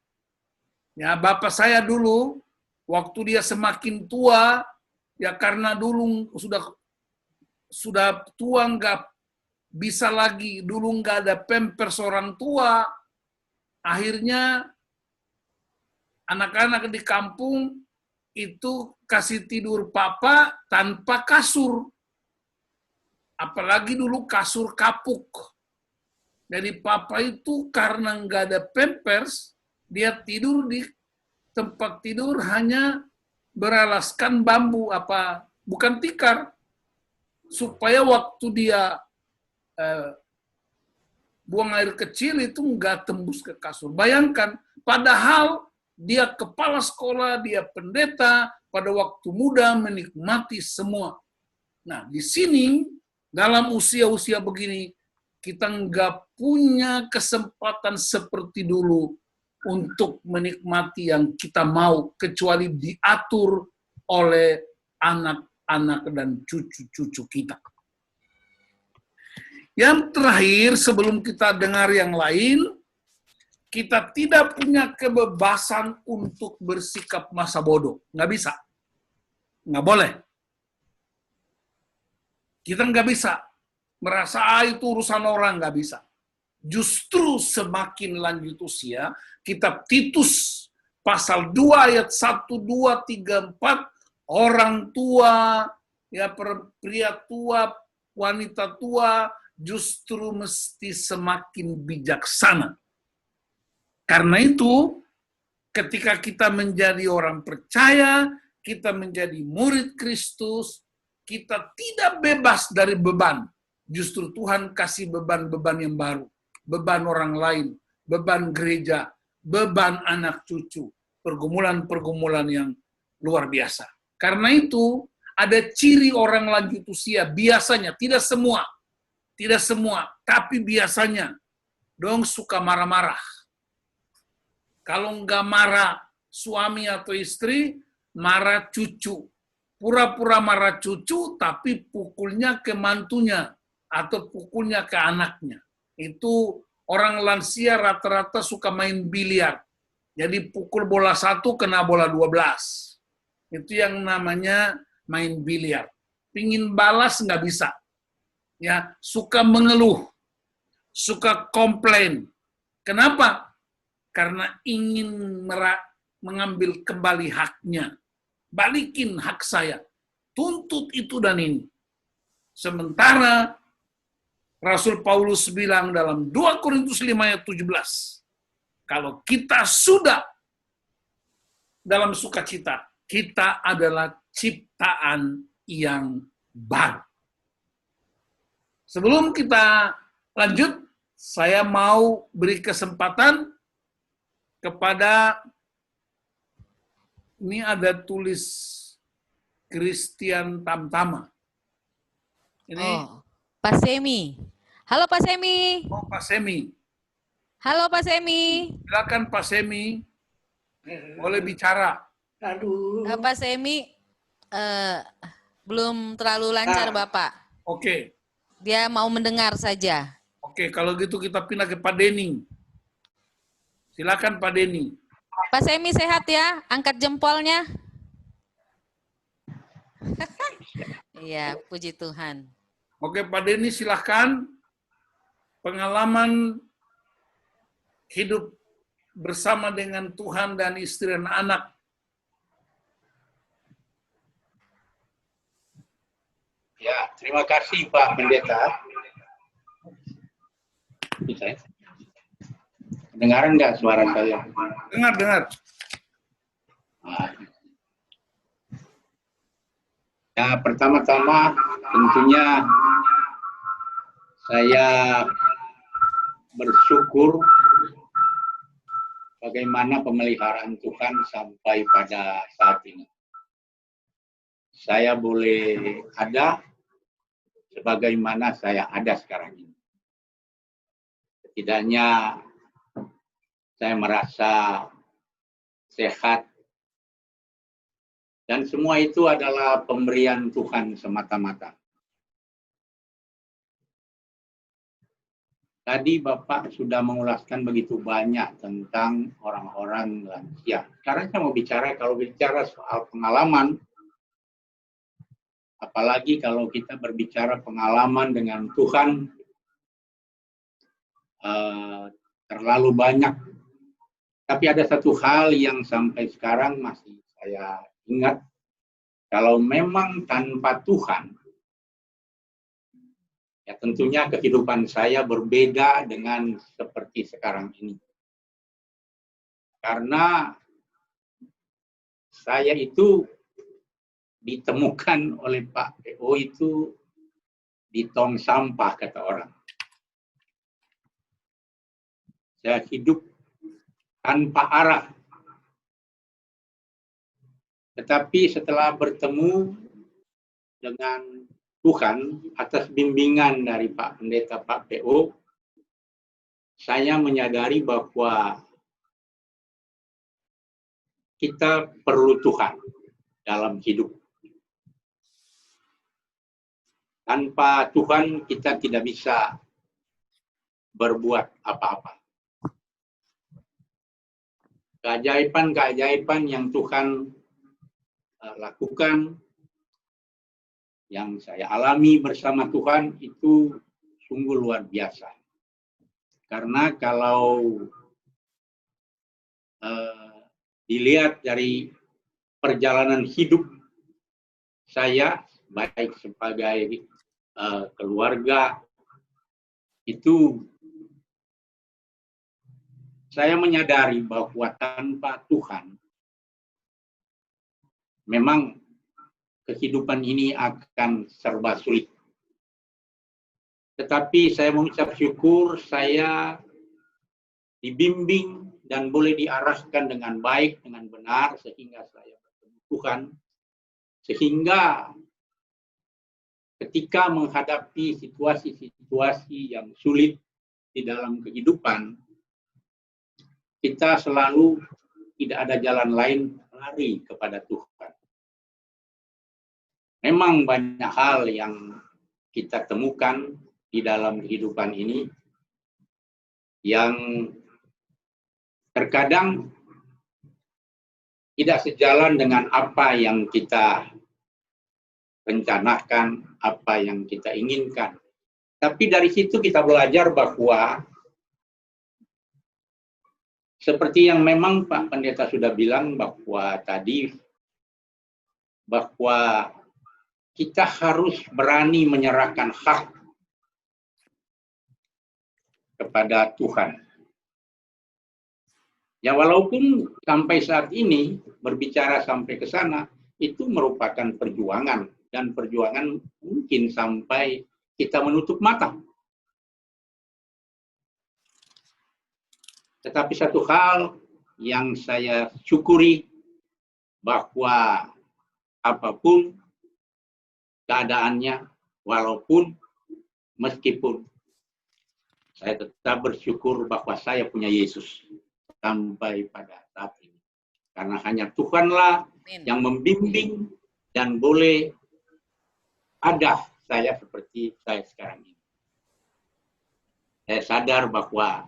Ya, bapak saya dulu, waktu dia semakin tua, ya karena dulu sudah tua, nggak bisa lagi, dulu nggak ada pampers orang tua, akhirnya anak-anak di kampung itu kasih tidur papa tanpa kasur. Apalagi dulu kasur kapuk. Jadi papa itu karena nggak ada pampers, dia tidur di tempat tidur hanya beralaskan bambu, bukan tikar, supaya waktu dia buang air kecil itu nggak tembus ke kasur. Bayangkan, padahal dia kepala sekolah, dia pendeta, pada waktu muda menikmati semua. Nah, di sini, dalam usia-usia begini, kita nggak punya kesempatan seperti dulu untuk menikmati yang kita mau, kecuali diatur oleh anak-anak dan cucu-cucu kita. Yang terakhir, sebelum kita dengar yang lain, kita tidak punya kebebasan untuk bersikap masa bodoh. Nggak bisa. Nggak boleh. Kita nggak bisa. Merasa itu urusan orang, nggak bisa. Justru semakin lanjut usia, kitab Titus pasal 2 ayat 1, 2, 3, 4, orang tua, ya pria tua, wanita tua, justru mesti semakin bijaksana. Karena itu, ketika kita menjadi orang percaya, kita menjadi murid Kristus, kita tidak bebas dari beban. Justru Tuhan kasih beban-beban yang baru. Beban orang lain, beban gereja, beban anak cucu, pergumulan-pergumulan yang luar biasa. Karena itu, ada ciri orang lanjut usia, biasanya, tidak semua, tapi biasanya, dong suka marah-marah. Kalau nggak marah suami atau istri, marah cucu. Pura-pura marah cucu, tapi pukulnya ke mantunya, atau pukulnya ke anaknya. Itu orang lansia rata-rata suka main biliar. Jadi pukul bola 1 kena bola 12. Itu yang namanya main biliar. Pingin balas nggak bisa. Ya, suka mengeluh, suka komplain. Kenapa? Karena ingin mengambil kembali haknya. Balikin hak saya. Tuntut itu dan ini. Sementara Rasul Paulus bilang dalam 2 Korintus 5 ayat 17, kalau kita sudah dalam sukacita, kita adalah ciptaan yang baru. Sebelum kita lanjut, saya mau beri kesempatan kepada, ini ada tulis Christian Tamtama. Ini Pak Semi. Halo Pak Semi. Oh, Pak Semi. Halo Pak Semi. Silakan Pak Semi. Boleh bicara. Aduh. Pak Semi belum terlalu lancar Bapak. Oke. Dia mau mendengar saja. Oke, kalau gitu kita pindah ke Pak Dening. Silakan Pak Deni. Pak Semi sehat ya? Angkat jempolnya. Iya, puji Tuhan. Oke, Pak Deni silakan. Pengalaman hidup bersama dengan Tuhan dan istri dan anak. Ya, terima kasih Pak Pendeta. Bisa ya? Dengaran nggak suara saya? Dengar. Ya, pertama-tama tentunya saya bersyukur bagaimana pemeliharaan Tuhan sampai pada saat ini. Saya boleh ada sebagaimana saya ada sekarang ini. Setidaknya saya merasa sehat. Dan semua itu adalah pemberian Tuhan semata-mata. Tadi Bapak sudah mengulaskan begitu banyak tentang orang-orang lansia. Sekarang saya mau bicara, kalau bicara soal pengalaman, apalagi kalau kita berbicara pengalaman dengan Tuhan, terlalu banyak. Tapi ada satu hal yang sampai sekarang masih saya ingat, kalau memang tanpa Tuhan, ya tentunya kehidupan saya berbeda dengan seperti sekarang ini. Karena saya itu ditemukan oleh Pak PO itu di tong sampah, kata orang. Saya hidup tanpa arah. Tetapi setelah bertemu dengan Tuhan atas bimbingan dari Pak Pendeta, Pak PO, saya menyadari bahwa kita perlu Tuhan dalam hidup. Tanpa Tuhan kita tidak bisa berbuat apa-apa. Keajaiban-keajaiban yang Tuhan lakukan, yang saya alami bersama Tuhan itu sungguh luar biasa. Karena kalau dilihat dari perjalanan hidup saya, baik sebagai keluarga, itu saya menyadari bahwa tanpa Tuhan, memang kehidupan ini akan serba sulit. Tetapi saya mengucap syukur, saya dibimbing dan boleh diarahkan dengan baik, dengan benar, sehingga saya bertemu Tuhan. Sehingga ketika menghadapi situasi-situasi yang sulit di dalam kehidupan, kita selalu tidak ada jalan lain lari kepada Tuhan. Memang banyak hal yang kita temukan di dalam kehidupan ini yang terkadang tidak sejalan dengan apa yang kita rencanakan, apa yang kita inginkan. Tapi dari situ kita belajar bahwa seperti yang memang Pak Pendeta sudah bilang bahwa tadi, bahwa kita harus berani menyerahkan hak kepada Tuhan. Ya walaupun sampai saat ini berbicara sampai ke sana, itu merupakan perjuangan. Dan perjuangan mungkin sampai kita menutup mata. Tetapi satu hal yang saya syukuri, bahwa apapun keadaannya, walaupun meskipun saya tetap bersyukur bahwa saya punya Yesus sampai pada saat ini. Karena hanya Tuhanlah yang membimbing dan boleh ada saya seperti saya sekarang ini. Saya sadar bahwa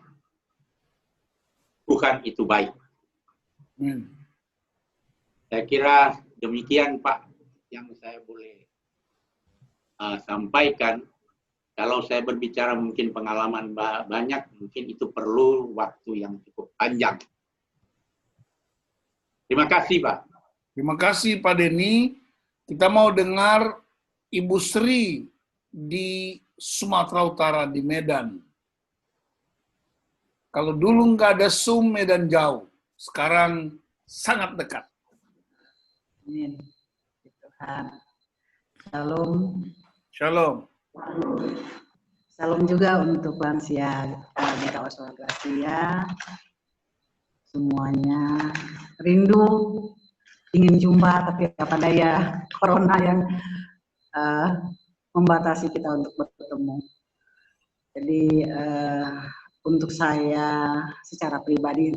Tuhan itu baik. Saya kira demikian Pak yang saya boleh sampaikan. Kalau saya berbicara mungkin pengalaman banyak, mungkin itu perlu waktu yang cukup panjang. Terima kasih Pak. Terima kasih Pak Denny. Kita mau dengar Ibu Sri di Sumatera Utara, di Medan. Kalau dulu nggak ada Zoom, Medan jauh. Sekarang sangat dekat. Amin. Tuhan. Shalom. Shalom. Salam juga untuk lansia di kawasan Gracia. Semuanya rindu, ingin jumpa, tapi apa daya corona yang membatasi kita untuk bertemu. Jadi untuk saya secara pribadi,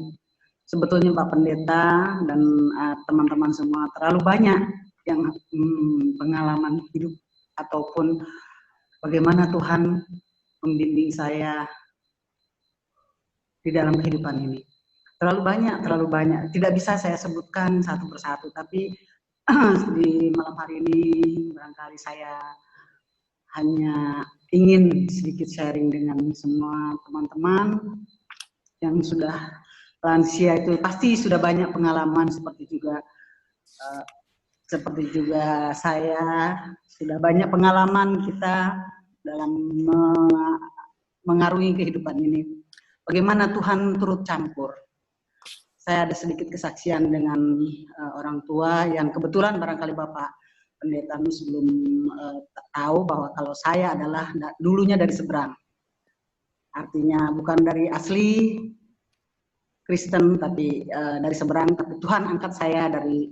sebetulnya Pak Pendeta dan teman-teman semua terlalu banyak yang pengalaman hidup ataupun bagaimana Tuhan membimbing saya di dalam kehidupan ini. Terlalu banyak. Tidak bisa saya sebutkan satu persatu, tapi di malam hari ini barangkali saya hanya ingin sedikit sharing dengan semua teman-teman yang sudah lansia itu pasti sudah banyak pengalaman seperti juga saya sudah banyak pengalaman kita dalam mengarungi kehidupan ini. Bagaimana Tuhan turut campur. Saya ada sedikit kesaksian dengan orang tua yang kebetulan barangkali Bapak Pendeta Nus belum tahu bahwa kalau saya adalah dulunya dari seberang. Artinya bukan dari asli Kristen tapi dari seberang, tapi Tuhan angkat saya dari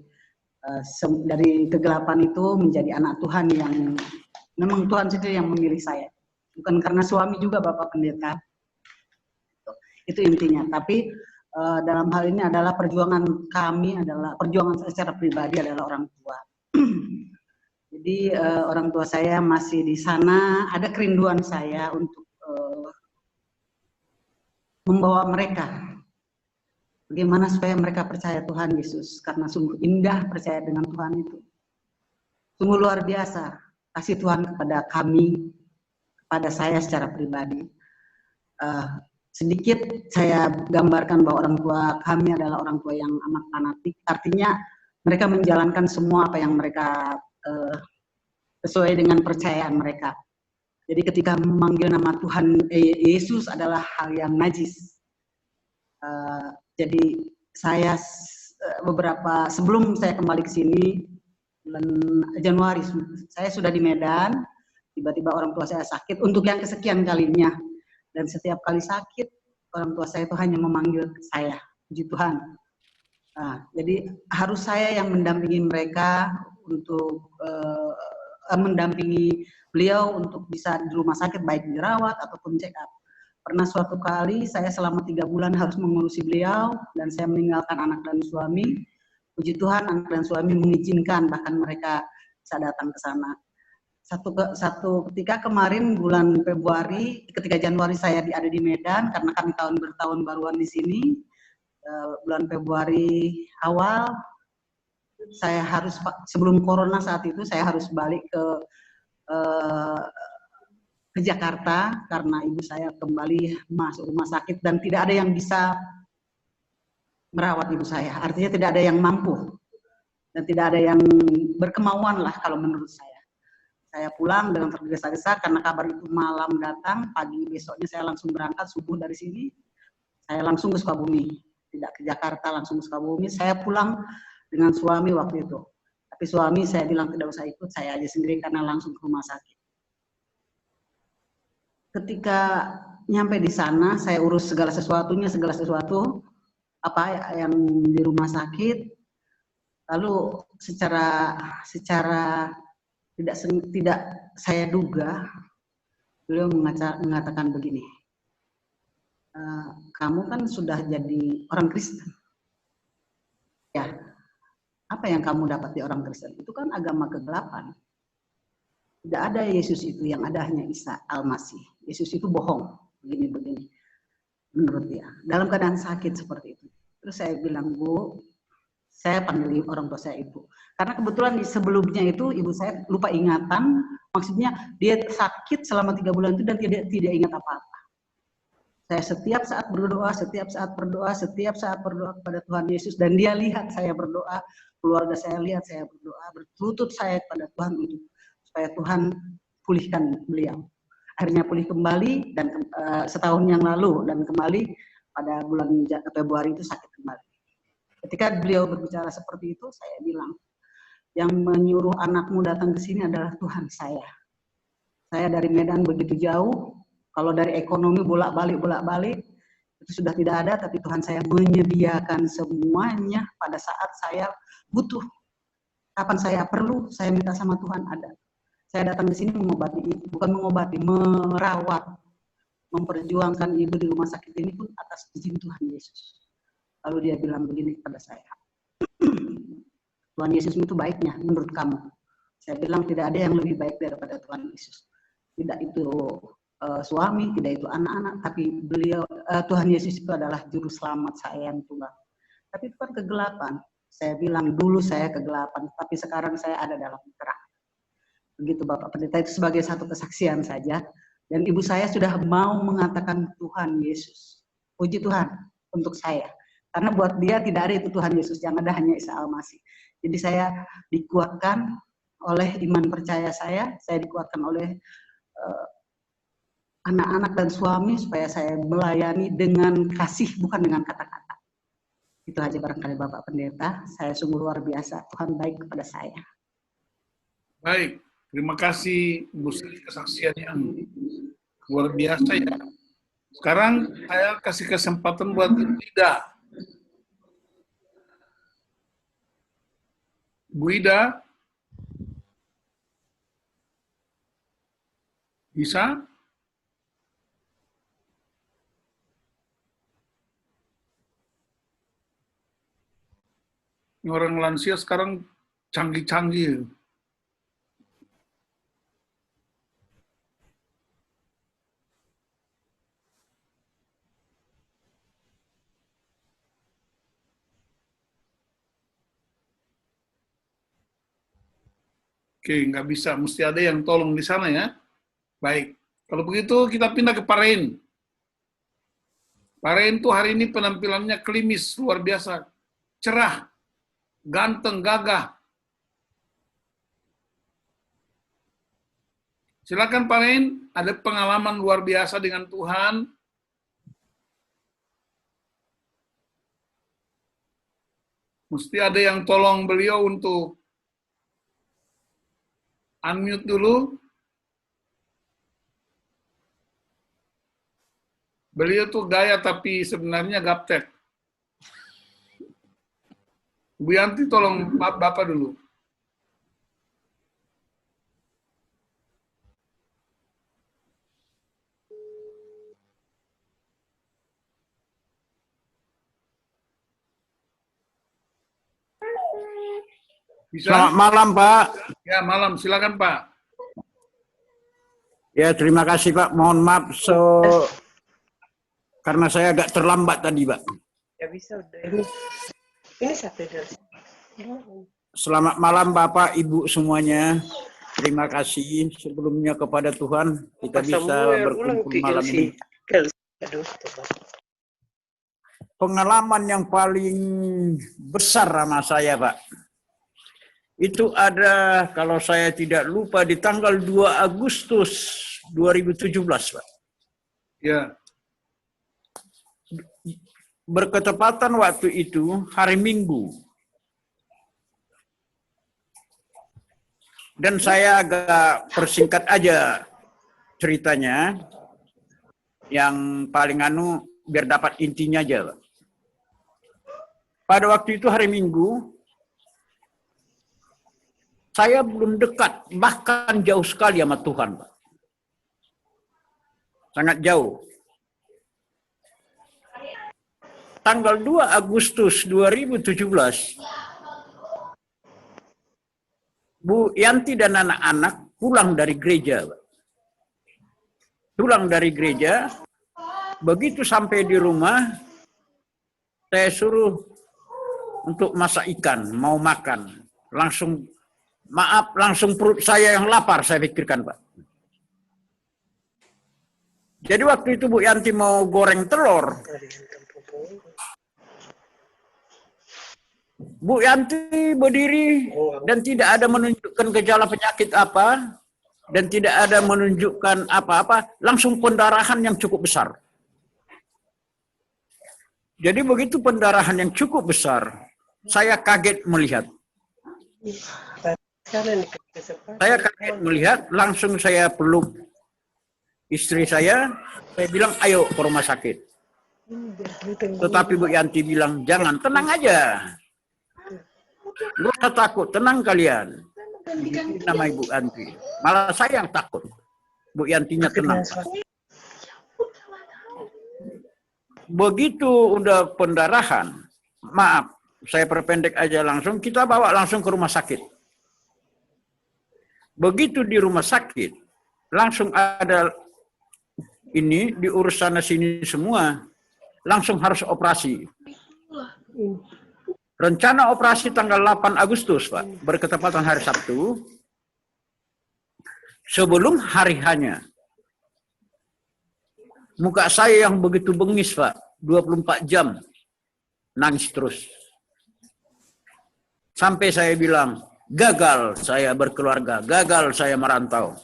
kegelapan itu menjadi anak Tuhan yang memang Tuhan sendiri yang memilih saya. Bukan karena suami juga Bapak Pendeta. Itu intinya. Tapi dalam hal ini adalah perjuangan kami adalah perjuangan saya secara pribadi adalah orang tua. Jadi orang tua saya masih di sana, ada kerinduan saya untuk membawa mereka. Bagaimana supaya mereka percaya Tuhan Yesus, karena sungguh indah percaya dengan Tuhan itu. Sungguh luar biasa kasih Tuhan kepada kami, kepada saya secara pribadi. Sedikit saya gambarkan bahwa orang tua kami adalah orang tua yang amat fanatik, artinya mereka menjalankan semua apa yang mereka sesuai dengan percayaan mereka. Jadi ketika memanggil nama Tuhan Yesus adalah hal yang najis. Jadi saya beberapa sebelum saya kembali ke sini bulan Januari saya sudah di Medan, tiba-tiba orang tua saya sakit untuk yang kesekian kalinya, dan setiap kali sakit orang tua saya itu hanya memanggil saya, puji Tuhan. Jadi harus saya yang mendampingi mereka untuk mendampingi beliau untuk bisa di rumah sakit baik dirawat ataupun check up. Pernah suatu kali saya selama 3 bulan harus mengurusi beliau dan saya meninggalkan anak dan suami. Puji Tuhan anak dan suami mengizinkan bahkan mereka bisa datang ke sana. Satu ketika kemarin bulan Februari, ketika Januari saya ada di Medan karena kami bertahun baruan di sini. Bulan Februari awal saya harus sebelum corona saat itu saya harus balik ke Jakarta karena ibu saya kembali masuk rumah sakit dan tidak ada yang bisa merawat ibu saya. Artinya tidak ada yang mampu dan tidak ada yang berkemauan lah kalau menurut saya. Saya pulang dengan tergesa-gesa karena kabar itu malam datang, pagi besoknya saya langsung berangkat subuh dari sini. Saya langsung ke Sukabumi, tidak ke Jakarta, langsung ke Sukabumi. Saya pulang dengan suami waktu itu. Tapi suami saya bilang tidak usah ikut, saya aja sendiri karena langsung ke rumah sakit. Ketika nyampe di sana, saya urus segala sesuatu apa yang di rumah sakit. Lalu secara tidak saya duga, beliau mengatakan begini, kamu kan sudah jadi orang Kristen, ya. Apa yang kamu dapat di orang Kristen? Itu kan agama kegelapan. Tidak ada Yesus itu, yang ada hanya Isa Al-Masih. Yesus itu bohong, begini-begini. Menurut dia. Dalam keadaan sakit seperti itu. Terus saya bilang, Bu, saya panggil orang tua saya Ibu. Karena kebetulan di sebelumnya itu ibu saya lupa ingatan, maksudnya dia sakit selama 3 bulan itu dan tidak ingat apa-apa. Saya setiap saat berdoa kepada Tuhan Yesus, dan dia lihat saya berdoa, keluarga saya lihat saya berdoa, berlutut saya kepada Tuhan untuk supaya Tuhan pulihkan beliau. Akhirnya pulih kembali dan setahun yang lalu dan kembali pada bulan Februari itu sakit kembali. Ketika beliau berbicara seperti itu, saya bilang, yang menyuruh anakmu datang ke sini adalah Tuhan saya. Saya dari Medan begitu jauh, kalau dari ekonomi bolak-balik itu sudah tidak ada, tapi Tuhan saya menyediakan semuanya pada saat saya butuh. Kapan saya perlu, saya minta sama Tuhan ada. Saya datang di sini merawat, memperjuangkan ibu di rumah sakit ini pun atas izin Tuhan Yesus. Lalu dia bilang begini kepada saya, Tuhan Yesus itu baiknya menurut kamu. Saya bilang tidak ada yang lebih baik daripada Tuhan Yesus. Tidak itu suami, tidak itu anak-anak, tapi Tuhan Yesus itu adalah juru selamat saya yang tunggal. Tapi itu kan kegelapan. Saya bilang dulu saya kegelapan, tapi sekarang saya ada dalam terang. Begitu Bapak Pendeta, itu sebagai satu kesaksian saja. Dan ibu saya sudah mau mengatakan Tuhan Yesus. Puji Tuhan untuk saya. Karena buat dia tidak ada itu Tuhan Yesus, yang ada hanya Isa Al-Masih. Jadi saya dikuatkan oleh iman percaya saya dikuatkan oleh anak-anak dan suami supaya saya melayani dengan kasih, bukan dengan kata-kata. Itu aja barangkali Bapak Pendeta, saya sungguh luar biasa, Tuhan baik kepada saya. Baik, terima kasih Bu Sri, kesaksian yang luar biasa ya. Sekarang saya kasih kesempatan buat Ibu Ida. Bu Ida, bisa? Orang lansia sekarang canggih-canggih. Oke, nggak bisa. Mesti ada yang tolong di sana ya. Baik. Kalau begitu kita pindah ke Pak Rain. Pak Rain tuh hari ini penampilannya klimis, luar biasa. Cerah, ganteng, gagah. Silakan Pak Rain, ada pengalaman luar biasa dengan Tuhan. Mesti ada yang tolong beliau untuk unmute dulu. Beliau tuh gaya tapi sebenarnya gaptek. Bu Yanti tolong Bapak dulu. Bisa? Selamat malam, Pak. Ya, malam. Silakan, Pak. Ya, terima kasih, Pak. Mohon maaf karena saya agak terlambat tadi, Pak. Ya bisa udah ini satu dari. Selamat malam, Bapak, Ibu semuanya. Terima kasih sebelumnya kepada Tuhan kita bisa berkumpul malam ini. Pengalaman yang paling besar sama saya, Pak, itu ada, kalau saya tidak lupa, di tanggal 2 Agustus 2017, Pak. Ya. Berketepatan waktu itu hari Minggu. Dan saya agak persingkat aja ceritanya, yang paling biar dapat intinya aja, Pak. Pada waktu itu hari Minggu, saya belum dekat, bahkan jauh sekali sama Tuhan, Pak. Sangat jauh. Tanggal 2 Agustus 2017, Bu Yanti dan anak-anak pulang dari gereja, Pak. Pulang dari gereja, begitu sampai di rumah, saya suruh untuk masak ikan, mau makan. Langsung perut saya yang lapar, saya pikirkan, Pak. Jadi waktu itu Bu Yanti mau goreng telur. Bu Yanti berdiri dan tidak ada menunjukkan gejala penyakit apa, dan tidak ada menunjukkan apa-apa, langsung pendarahan yang cukup besar. Jadi begitu pendarahan yang cukup besar, saya kaget melihat. Saya kaget melihat, langsung saya peluk istri saya bilang, ayo ke rumah sakit. Tetapi Bu Yanti bilang, jangan, tenang aja. Nggak usah takut, tenang kalian. Itu nama Ibu Yanti. Malah saya yang takut. Bu Yantinya tenang. Begitu udah pendarahan, maaf, saya perpendek aja langsung, kita bawa langsung ke rumah sakit. Begitu di rumah sakit, langsung ada ini, diurus sana sini semua, langsung harus operasi. Rencana operasi tanggal 8 Agustus, Pak, berketepatan hari Sabtu, sebelum hari hanya. Muka saya yang begitu bengis, Pak, 24 jam. nangis terus. Sampai saya bilang, gagal saya berkeluarga, gagal saya merantau.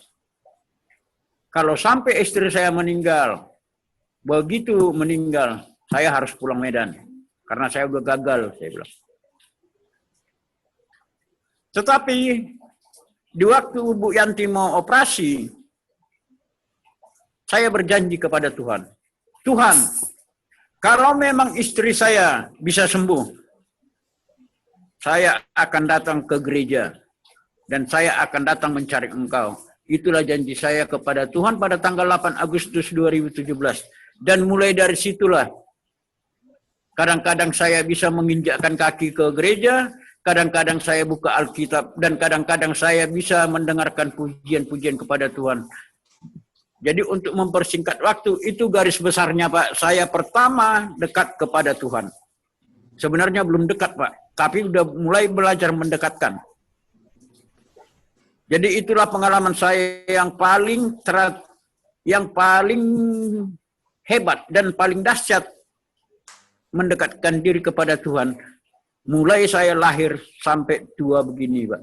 Kalau sampai istri saya meninggal, begitu meninggal, saya harus pulang Medan. Karena saya udah gagal, saya bilang. Tetapi, di waktu Bu Yanti mau operasi, saya berjanji kepada Tuhan. Tuhan, kalau memang istri saya bisa sembuh, saya akan datang ke gereja dan saya akan datang mencari Engkau. Itulah janji saya kepada Tuhan pada tanggal 8 Agustus 2017. Dan mulai dari situlah, kadang-kadang saya bisa menginjakkan kaki ke gereja, kadang-kadang saya buka Alkitab, dan kadang-kadang saya bisa mendengarkan pujian-pujian kepada Tuhan. Jadi untuk mempersingkat waktu, itu garis besarnya Pak. Saya pertama dekat kepada Tuhan. Sebenarnya belum dekat Pak, tapi udah mulai belajar mendekatkan. Jadi itulah pengalaman saya yang paling hebat dan paling dahsyat mendekatkan diri kepada Tuhan. Mulai saya lahir sampai tua begini, Pak.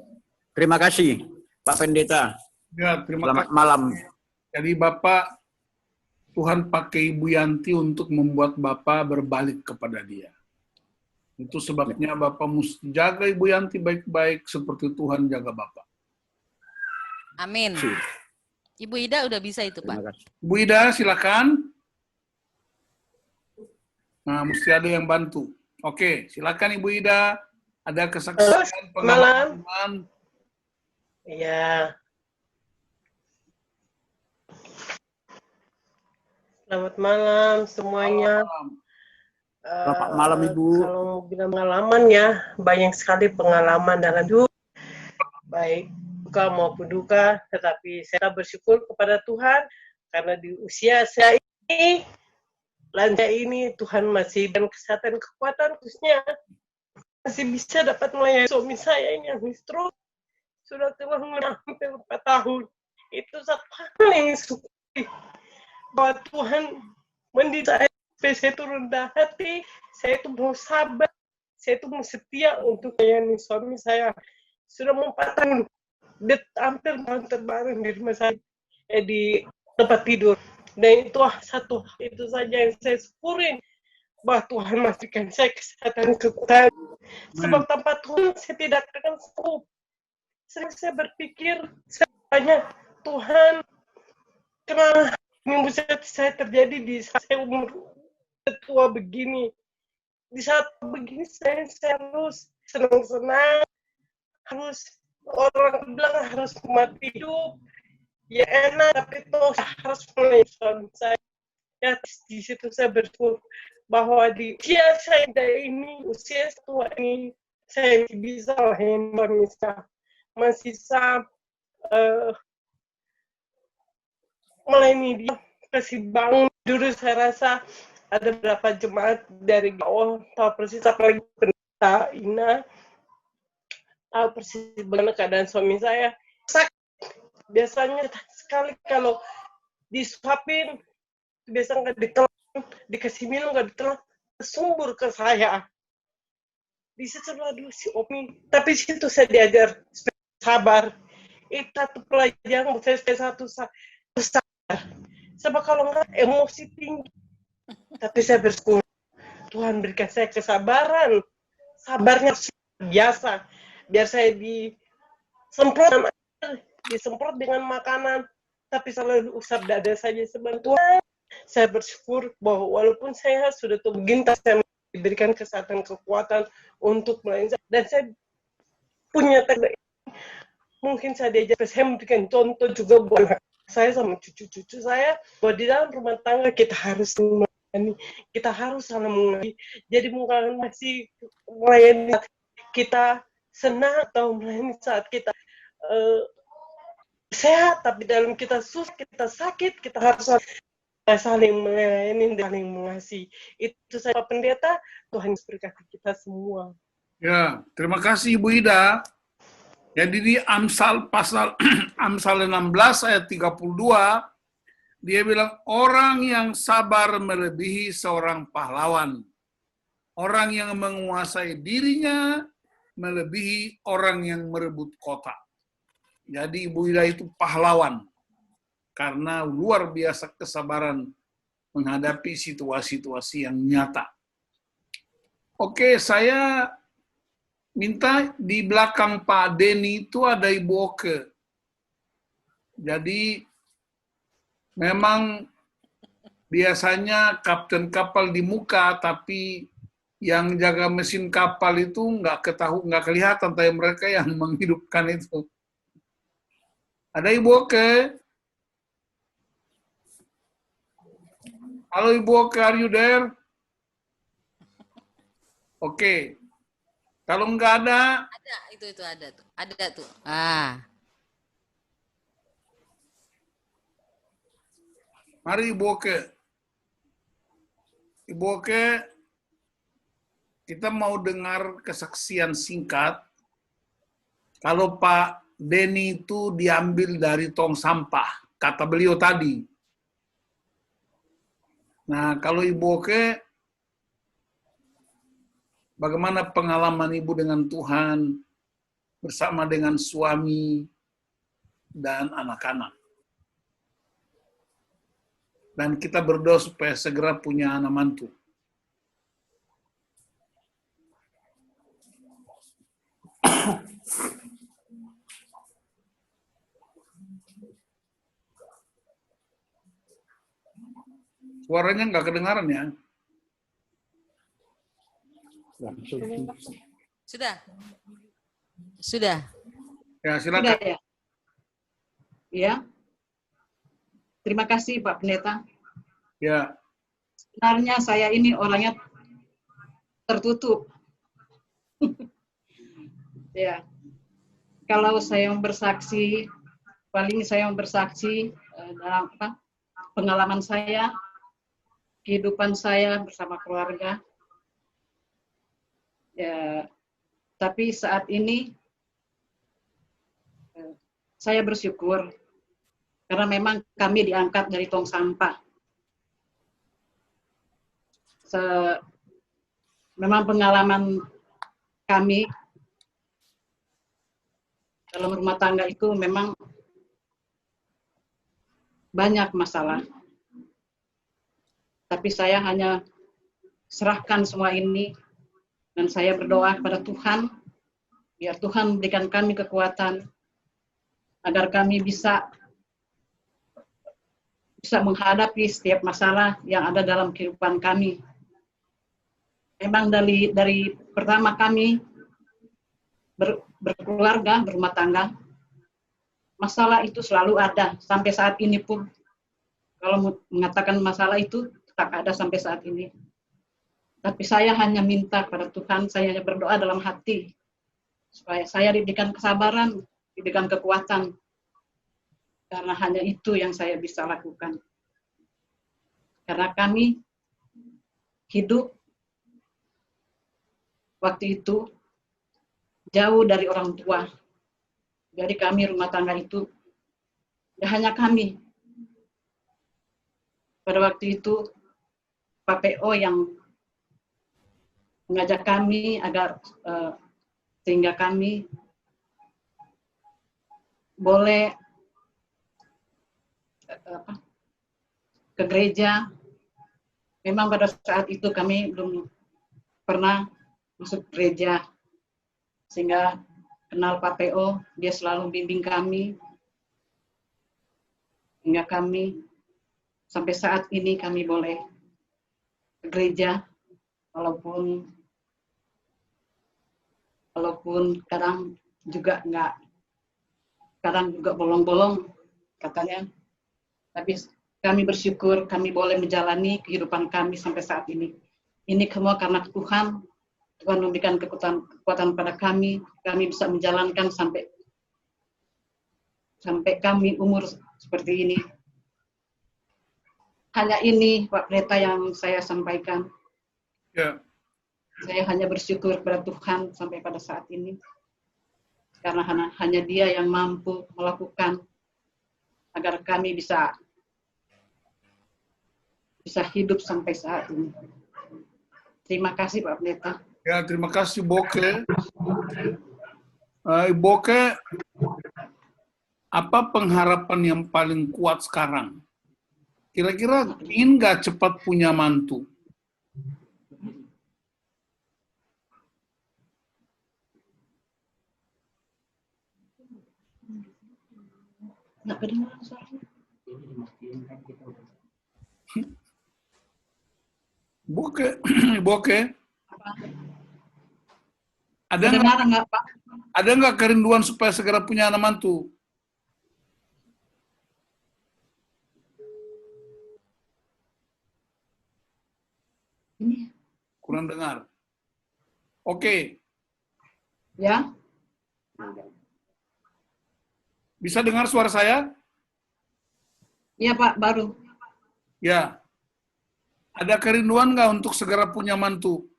Terima kasih, Pak Pendeta. Ya, terima Selamat kasih. malam. Jadi Bapak, Tuhan pakai Ibu Yanti untuk membuat Bapak berbalik kepada Dia. Itu sebabnya Bapak mesti jaga Ibu Yanti baik-baik seperti Tuhan jaga Bapak. Amin. Ibu Ida udah bisa itu, Pak. Terima kasih. Ibu Ida, silakan. Nah, mesti ada yang bantu. Oke, silakan Ibu Ida. Ada kesaksian pengalaman. Iya. Selamat malam semuanya. Selamat malam, Ibu. Kalau mau bilang pengalaman ya, banyak sekali pengalaman dalam hidup, baik suka maupun duka, tetapi saya bersyukur kepada Tuhan karena di usia saya ini, lanjut ini, Tuhan masih berikan kesehatan, kekuatan, khususnya masih bisa dapat melayani suami saya ini yang stroke sudah telah hampir 4 tahun. Itu satu hal yang syukur bahwa Tuhan mendidik saya supaya saya itu rendah hati, saya itu mau sabar, saya itu mau setia untuk melayani suami saya. Sudah mau 4 tahun, hampir tahun terbaru di rumah saya, di tempat tidur. Dan itu satu itu saja yang saya syukurin, bahwa Tuhan masihkan saya kesehatan, kekuatan. Sebab tanpa Tuhan saya tidak akan sembuh. Sering saya berpikir, saya tanya, Tuhan, kenapa musibah saya terjadi di saat saya umur tua begini? Di saat begini saya harus senang-senang, harus orang bilang harus mati hidup, ya enak, tapi toh harus melayani suami saya. Ya, di situ saya bersyukur bahwa di usia saya ini, usia tua ini, saya bisa melayani suami saya, masih bisa melayani dia, kasih bangun. Dulu saya rasa ada beberapa jemaat dari bawah tahu persis, apalagi pendeta Ina, tahu persis bagaimana keadaan suami saya. Sakit. Biasanya sekali kalau disuapin, biasanya nggak ditelan, dikasih minum nggak ditelan, sumbur ke saya. Di situ dulu si Omi, tapi di situ saya diajar sabar. Itu satu pelajaran saya satu sabar. Sebab kalau nggak emosi tinggi. Tapi saya bersyukur Tuhan berikan saya kesabaran, sabarnya biasa. Biar saya disemprot dengan makanan, tapi selalu usap dada saja sebantuan. Saya bersyukur bahwa walaupun saya sudah tua begini, saya diberikan kesehatan, kekuatan untuk melayani. Dan saya punya tanda, mungkin saya diajar, saya memberikan contoh juga buat saya sama cucu-cucu saya, bahwa di dalam rumah tangga kita harus melayani, kita harus saling mengasihi. Jadi bukan masih melayani kita senang atau melayani saat kita sehat, tapi dalam kita susah, kita sakit, kita harus saling melayani, saling mengasihi. Itu saya Pak Pendeta, Tuhan berkati kita semua. Ya, terima kasih Ibu Ida. Jadi di Amsal pasal Amsal 16 ayat 32, dia bilang orang yang sabar melebihi seorang pahlawan. Orang yang menguasai dirinya melebihi orang yang merebut kota. Jadi Ibu Ida itu pahlawan karena luar biasa kesabaran menghadapi situasi-situasi yang nyata. Oke, saya minta di belakang Pak Denny itu ada Ibu Oke. Jadi memang biasanya kapten kapal di muka, tapi yang jaga mesin kapal itu nggak kelihatan, tapi mereka yang menghidupkan itu. Ada Ibu Oke? Halo Ibu Oke, are you there? Oke. Kalau nggak ada, Ada, itu ada tuh. Ada tuh. Ah, mari Ibu Oke. Ibu Oke, kita mau dengar kesaksian singkat. Kalau Pak Denny itu diambil dari tong sampah, kata beliau tadi. Nah, kalau Ibu Oke, bagaimana pengalaman Ibu dengan Tuhan bersama dengan suami dan anak-anak? Dan kita berdoa supaya segera punya anak mantu. Suaranya nggak kedengaran ya? sudah. Sudah. Ya, Sudah silakan. ya. Ya. Terima kasih Pak Pendeta. Ya, Sebenarnya saya ini orangnya tertutup. Ya. Kalau saya bersaksi, paling saya bersaksi dalam pengalaman saya, kehidupan saya bersama keluarga. Ya, tapi saat ini saya bersyukur karena memang kami diangkat dari tong sampah. Memang pengalaman kami dalam rumah tangga itu memang banyak masalah. Tapi saya hanya serahkan semua ini dan saya berdoa kepada Tuhan, biar Tuhan berikan kami kekuatan agar kami bisa menghadapi setiap masalah yang ada dalam kehidupan kami. Memang dari pertama kami berkeluarga, berumah tangga, masalah itu selalu ada sampai saat ini pun. Kalau mengatakan masalah itu tetap ada sampai saat ini. Tapi saya hanya minta kepada Tuhan, saya hanya berdoa dalam hati supaya saya diberikan kesabaran, diberikan kekuatan. Karena hanya itu yang saya bisa lakukan. Karena kami hidup waktu itu jauh dari orang tua. Jadi kami rumah tangga itu hanya kami. Pada waktu itu Pak PO yang mengajak kami agar sehingga kami boleh ke gereja. Memang pada saat itu kami belum pernah masuk gereja, sehingga kenal Pak PO, dia selalu bimbing kami, hingga kami sampai saat ini kami boleh ke gereja, walaupun kadang juga bolong-bolong katanya, tapi kami bersyukur kami boleh menjalani kehidupan kami sampai saat ini. Ini semua karena Tuhan memberikan kekuatan pada kami bisa menjalankan sampai kami umur seperti ini. Hanya ini Pak Pendeta yang saya sampaikan. ya. Saya hanya bersyukur kepada Tuhan sampai pada saat ini. Karena hanya Dia yang mampu melakukan agar kami bisa hidup sampai saat ini. Terima kasih Pak Pendeta. Ya, terima kasih Boke. Boke, apa pengharapan yang paling kuat sekarang? Kira-kira ingin nggak cepat punya mantu? Nggak kedengaran suaranya. Boke, Kedengaran nggak Pak? ada nggak kerinduan supaya segera punya anak mantu? Ini Kurang dengar. Oke, ya. bisa dengar suara saya? Iya Pak, baru. Ya. Ada kerinduan nggak untuk segera punya mantu?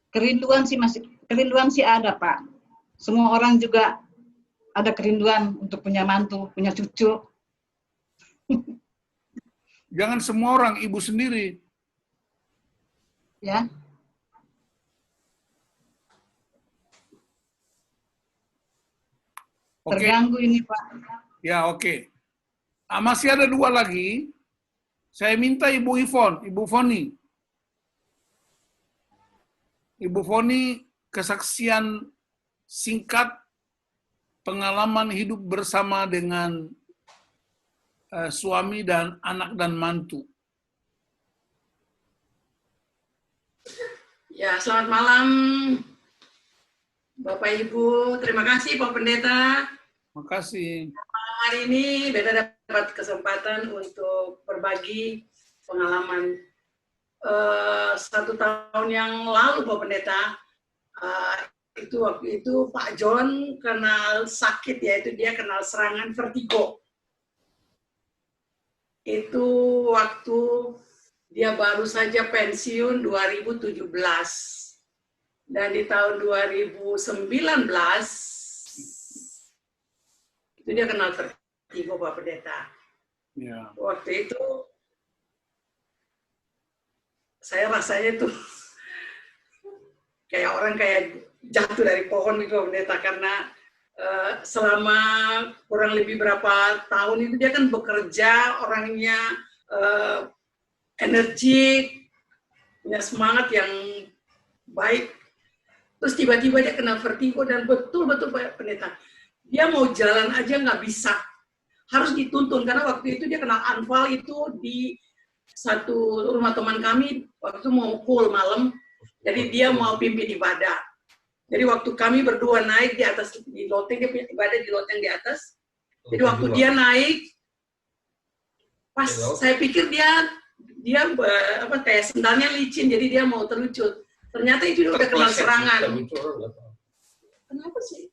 Kerinduan sih ada Pak. Semua orang juga ada kerinduan untuk punya mantu, punya cucu. Jangan semua orang, ibu sendiri. Ya. Oke. Terganggu ini Pak. Ya, oke. Masih ada 2 lagi. Saya minta Ibu Foni. Ibu Foni, kesaksian singkat pengalaman hidup bersama dengan suami dan anak dan mantu. Ya, selamat malam Bapak Ibu. Terima kasih Pak Pendeta. Terima kasih. Hari ini Beta dapat kesempatan untuk berbagi pengalaman 1 tahun yang lalu Pak Pendeta. Waktu itu Pak John kenal sakit, yaitu dia kenal serangan vertigo. Itu waktu dia baru saja pensiun 2017. Dan di tahun 2019, itu dia kenal vertigo Pak Pendeta. Ya. Waktu itu, saya rasanya tuh kayak orang kayak jatuh dari pohon gitu Pak Pendeta, karena selama kurang lebih berapa tahun itu dia kan bekerja, orangnya energik, punya semangat yang baik. Terus tiba-tiba dia kena vertigo dan betul-betul Pak Pendeta, dia mau jalan aja nggak bisa, harus dituntun karena waktu itu dia kena anfal itu di satu rumah teman kami waktu itu mau pukul malam, jadi dia mau pimpin ibadah. Jadi waktu kami berdua naik di atas di loteng, dia punya ibadah di loteng di atas. Jadi waktu dia naik, pas saya pikir dia kayak sendalnya licin, jadi dia mau terlucut. Ternyata itu dia udah kena serangan. Kenapa sih?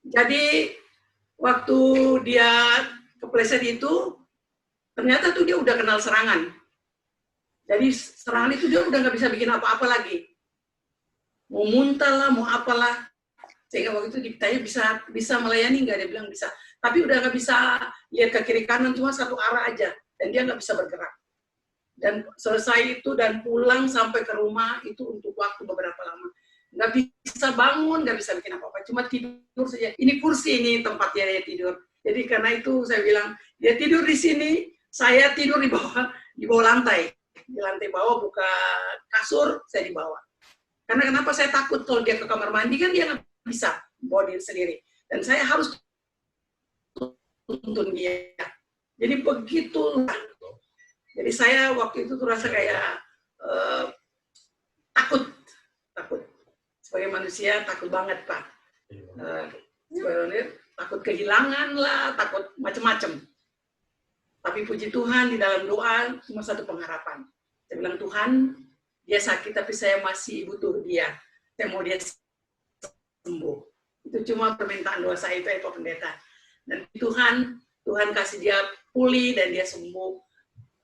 Jadi waktu dia kepleset itu, ternyata tuh dia udah kenal serangan. Jadi serangan itu dia udah nggak bisa bikin apa-apa lagi. Mau muntah lah, mau apalah. Sehingga waktu itu ditanya bisa melayani nggak? Dia bilang bisa. Tapi udah nggak bisa lihat ke kiri kanan, cuma satu arah aja. Dan dia nggak bisa bergerak. Dan selesai itu dan pulang sampai ke rumah itu untuk waktu beberapa lama. Nggak bisa bangun, nggak bisa bikin apa-apa, cuma tidur saja. Ini kursi, ini tempatnya dia tidur. Jadi karena itu saya bilang, dia tidur di sini, saya tidur di bawah lantai. Di lantai bawah buka kasur, saya di bawah. Karena kenapa saya takut kalau dia ke kamar mandi, kan dia nggak bisa bawa diri sendiri. Dan saya harus tuntun dia. Jadi begitu. Jadi saya waktu itu tuh rasa kayak takut. Sebagai manusia takut banget Pak. Takut kehilangan lah, takut macam-macam. Tapi puji Tuhan di dalam doa cuma satu pengharapan. Saya bilang, Tuhan, dia sakit tapi saya masih butuh dia. Saya mau dia sembuh. Itu cuma permintaan doa saya itu Pak Pendeta. Dan Tuhan kasih dia pulih dan dia sembuh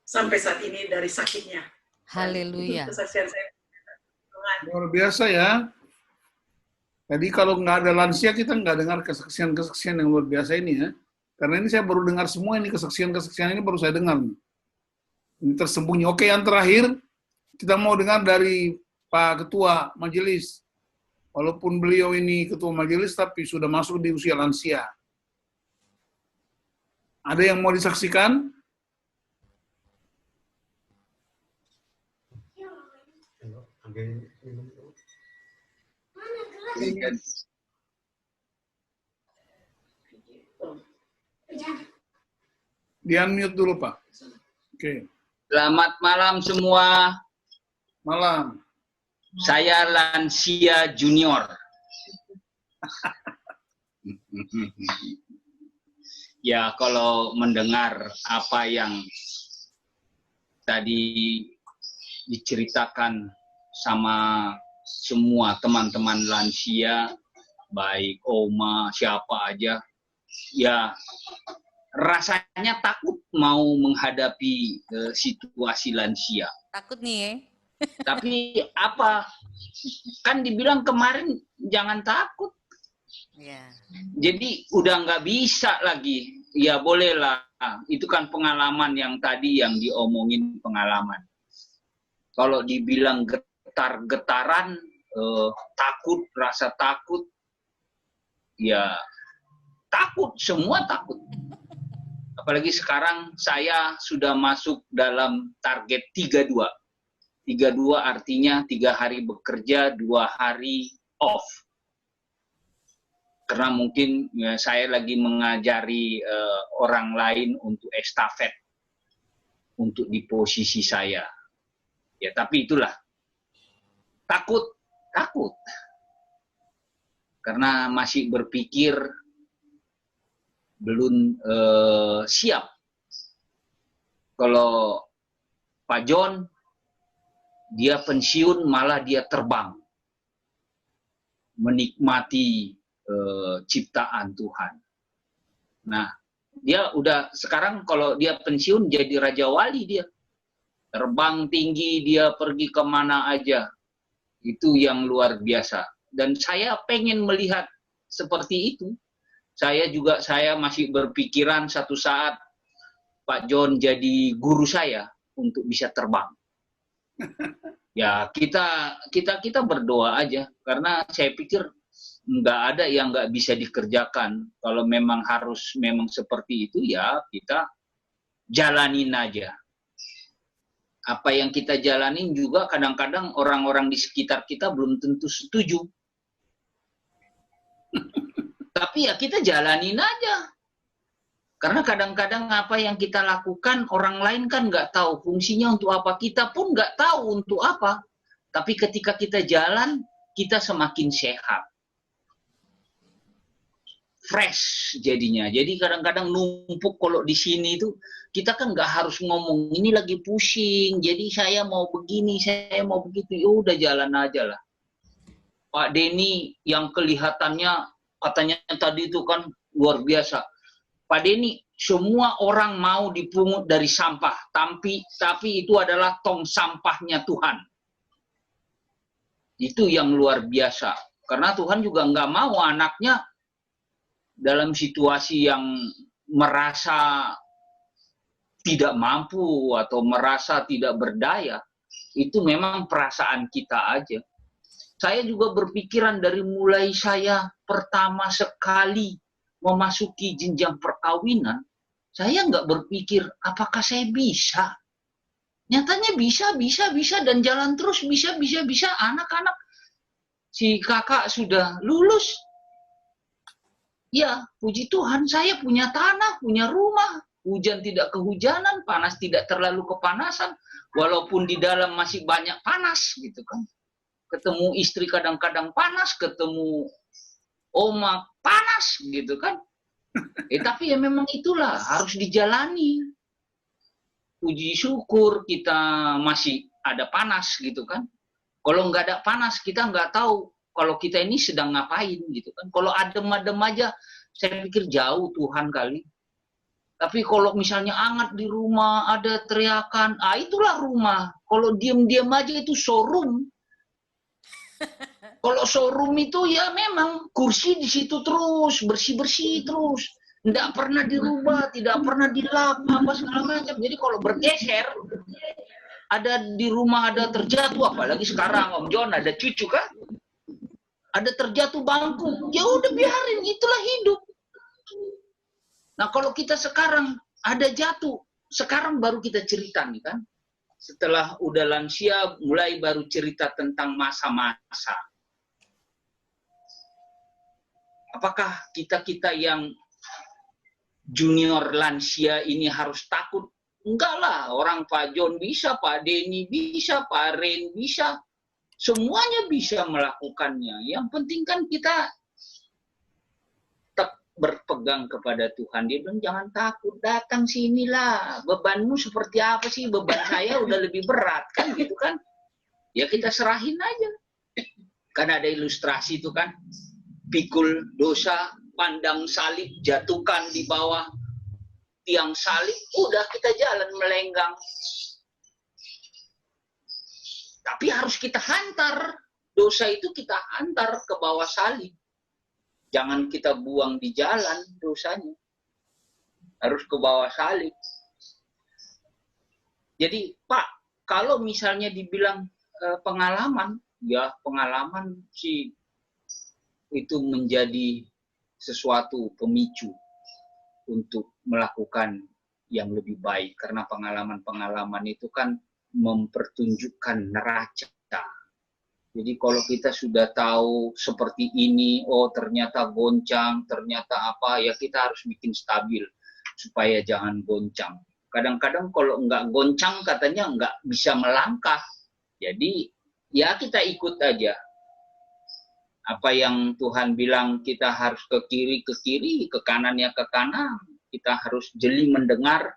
sampai saat ini dari sakitnya. Haleluya. Kesaksian saya. Tuhan. Luar biasa ya. Jadi kalau nggak ada lansia, kita nggak dengar kesaksian-kesaksian yang luar biasa ini ya. Karena ini saya baru dengar semua ini, kesaksian-kesaksian ini baru saya dengar. Ini tersembunyi. Oke, yang terakhir kita mau dengar dari Pak Ketua Majelis. Walaupun beliau ini Ketua Majelis, tapi sudah masuk di usia lansia. Ada yang mau disaksikan? Di-unmute dulu, Pak. Oke. Selamat malam semua. Malam. Saya lansia junior. Ya, kalau mendengar apa yang tadi diceritakan sama semua teman-teman lansia, baik Oma, siapa aja, ya rasanya takut mau menghadapi situasi lansia. Takut nih ya? Tapi apa, kan dibilang kemarin jangan takut. Yeah. Jadi udah nggak bisa lagi. Ya bolehlah, itu kan pengalaman yang tadi yang diomongin pengalaman. Kalau dibilang getar-getaran, takut, rasa takut, ya takut, semua takut. Apalagi sekarang saya sudah masuk dalam target 32. 32 artinya 3 hari bekerja, 2 hari off. Karena mungkin ya, saya lagi mengajari orang lain untuk estafet, untuk di posisi saya. Ya, tapi itulah. Takut. Karena masih berpikir belum siap. Kalau Pak John, dia pensiun malah dia terbang. Menikmati ciptaan Tuhan. Nah, dia udah sekarang kalau dia pensiun jadi Raja Wali dia. Terbang tinggi, dia pergi kemana aja. Itu yang luar biasa. Dan saya pengen melihat seperti itu. Saya masih berpikiran satu saat Pak John jadi guru saya untuk bisa terbang. Ya, kita berdoa aja. Karena saya pikir nggak ada yang nggak bisa dikerjakan. Kalau memang memang seperti itu, ya kita jalanin aja. Apa yang kita jalanin juga kadang-kadang orang-orang di sekitar kita belum tentu setuju. Tapi ya kita jalanin aja. Karena kadang-kadang apa yang kita lakukan orang lain kan nggak tahu fungsinya untuk apa. Kita pun nggak tahu untuk apa. Tapi ketika kita jalan, kita semakin sehat. Fresh jadinya. Jadi kadang-kadang numpuk kalau di sini itu kita kan nggak harus ngomong ini lagi pusing. Jadi saya mau begini, saya mau begitu. Ya udah jalan aja lah. Pak Denny yang kelihatannya katanya tadi itu kan luar biasa. Pak Denny, semua orang mau dipungut dari sampah, tapi itu adalah tong sampahnya Tuhan. Itu yang luar biasa. Karena Tuhan juga nggak mau anaknya dalam situasi yang merasa tidak mampu atau merasa tidak berdaya. Itu memang perasaan kita aja. Saya juga berpikiran dari mulai saya pertama sekali memasuki jenjang perkawinan, saya nggak berpikir apakah saya bisa. Nyatanya bisa dan jalan terus bisa. Anak-anak si kakak sudah lulus. Ya, puji Tuhan, saya punya tanah, punya rumah. Hujan tidak kehujanan, panas tidak terlalu kepanasan. Walaupun di dalam masih banyak panas, gitu kan. Ketemu istri kadang-kadang panas, ketemu oma panas, gitu kan. Tapi ya memang itulah, harus dijalani. Puji syukur kita masih ada panas, gitu kan. Kalau nggak ada panas, kita nggak tahu kalau kita ini sedang ngapain gitu kan. Kalau adem-adem aja, saya pikir jauh Tuhan kali. Tapi kalau misalnya hangat di rumah, ada teriakan, itulah rumah. Kalau diam-diam aja itu showroom. Kalau showroom itu ya memang kursi di situ terus, bersih-bersih terus. Tidak pernah dirubah, tidak pernah dilap, apa segala macam. Jadi kalau bergeser, ada di rumah ada terjatuh, apalagi sekarang Om John ada cucu kan, ada terjatuh bangku, ya udah biarin, itulah hidup. Nah kalau kita sekarang ada jatuh, sekarang baru kita cerita nih kan, setelah udah lansia mulai baru cerita tentang masa-masa. Apakah kita yang junior lansia ini harus takut? Enggak lah, orang Pak John bisa, Pak Denny bisa, Pak Ren bisa. Semuanya bisa melakukannya. Yang penting kan kita tetap berpegang kepada Tuhan. Dia bilang, jangan takut, datang sinilah. Bebanmu seperti apa sih? Beban saya udah lebih berat, kan gitu kan. Ya kita serahin aja. Kan ada ilustrasi itu kan. Pikul dosa, pandang salib, jatuhkan di bawah tiang salib, udah kita jalan melenggang. Tapi harus kita hantar. Dosa itu kita hantar ke bawah salib. Jangan kita buang di jalan dosanya. Harus ke bawah salib. Jadi, Pak, kalau misalnya dibilang pengalaman, ya pengalaman sih itu menjadi sesuatu pemicu untuk melakukan yang lebih baik. Karena pengalaman-pengalaman itu kan mempertunjukkan neraca. Jadi kalau kita sudah tahu seperti ini, oh ternyata goncang, ternyata apa, ya kita harus bikin stabil supaya jangan goncang. Kadang-kadang kalau nggak goncang katanya nggak bisa melangkah. Jadi ya kita ikut aja. Apa yang Tuhan bilang kita harus ke kiri, ke kanan ya ke kanan. Kita harus jeli mendengar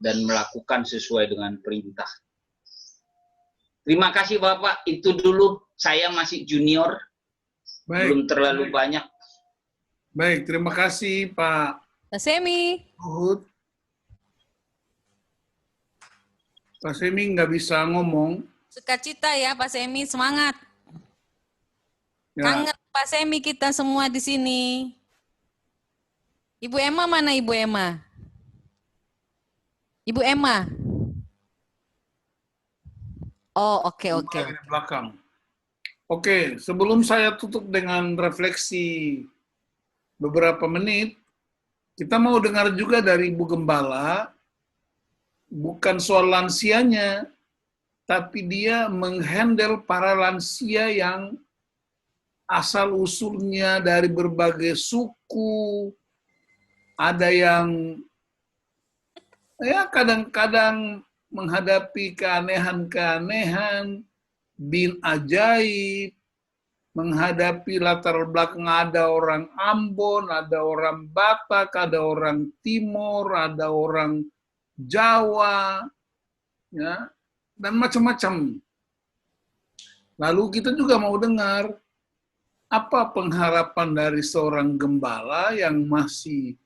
dan melakukan sesuai dengan perintah. Terima kasih Bapak, itu dulu. Saya masih junior, belum terlalu banyak. Baik, terima kasih Pak Semi. Luhut. Pak Semi nggak bisa ngomong. Sukacita ya Pak Semi, semangat. Ya. Kangen Pak Semi kita semua di sini. Ibu Emma mana Ibu Emma? Ibu Emma. Oh, oke. Di belakang. Oke, sebelum saya tutup dengan refleksi beberapa menit, kita mau dengar juga dari Ibu Gembala, bukan soal lansianya, tapi dia menghandle para lansia yang asal-usulnya dari berbagai suku, ada yang ya kadang-kadang menghadapi keanehan-keanehan, bin ajaib, menghadapi latar belakang ada orang Ambon, ada orang Batak, ada orang Timur, ada orang Jawa, ya, dan macam-macam. Lalu kita juga mau dengar apa pengharapan dari seorang gembala yang masih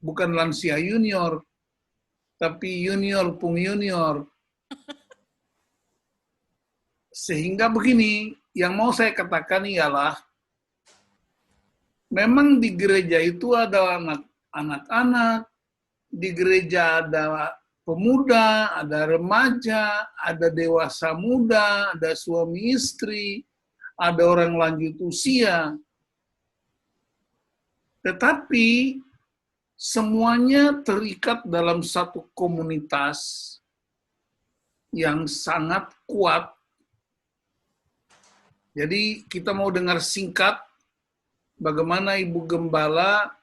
bukan lansia junior, tapi junior pung junior. Sehingga begini, yang mau saya katakan ialah, memang di gereja itu ada anak-anak, di gereja ada pemuda, ada remaja, ada dewasa muda, ada suami istri, ada orang lanjut usia. Tetapi semuanya terikat dalam satu komunitas yang sangat kuat. Jadi kita mau dengar singkat bagaimana Ibu Gembala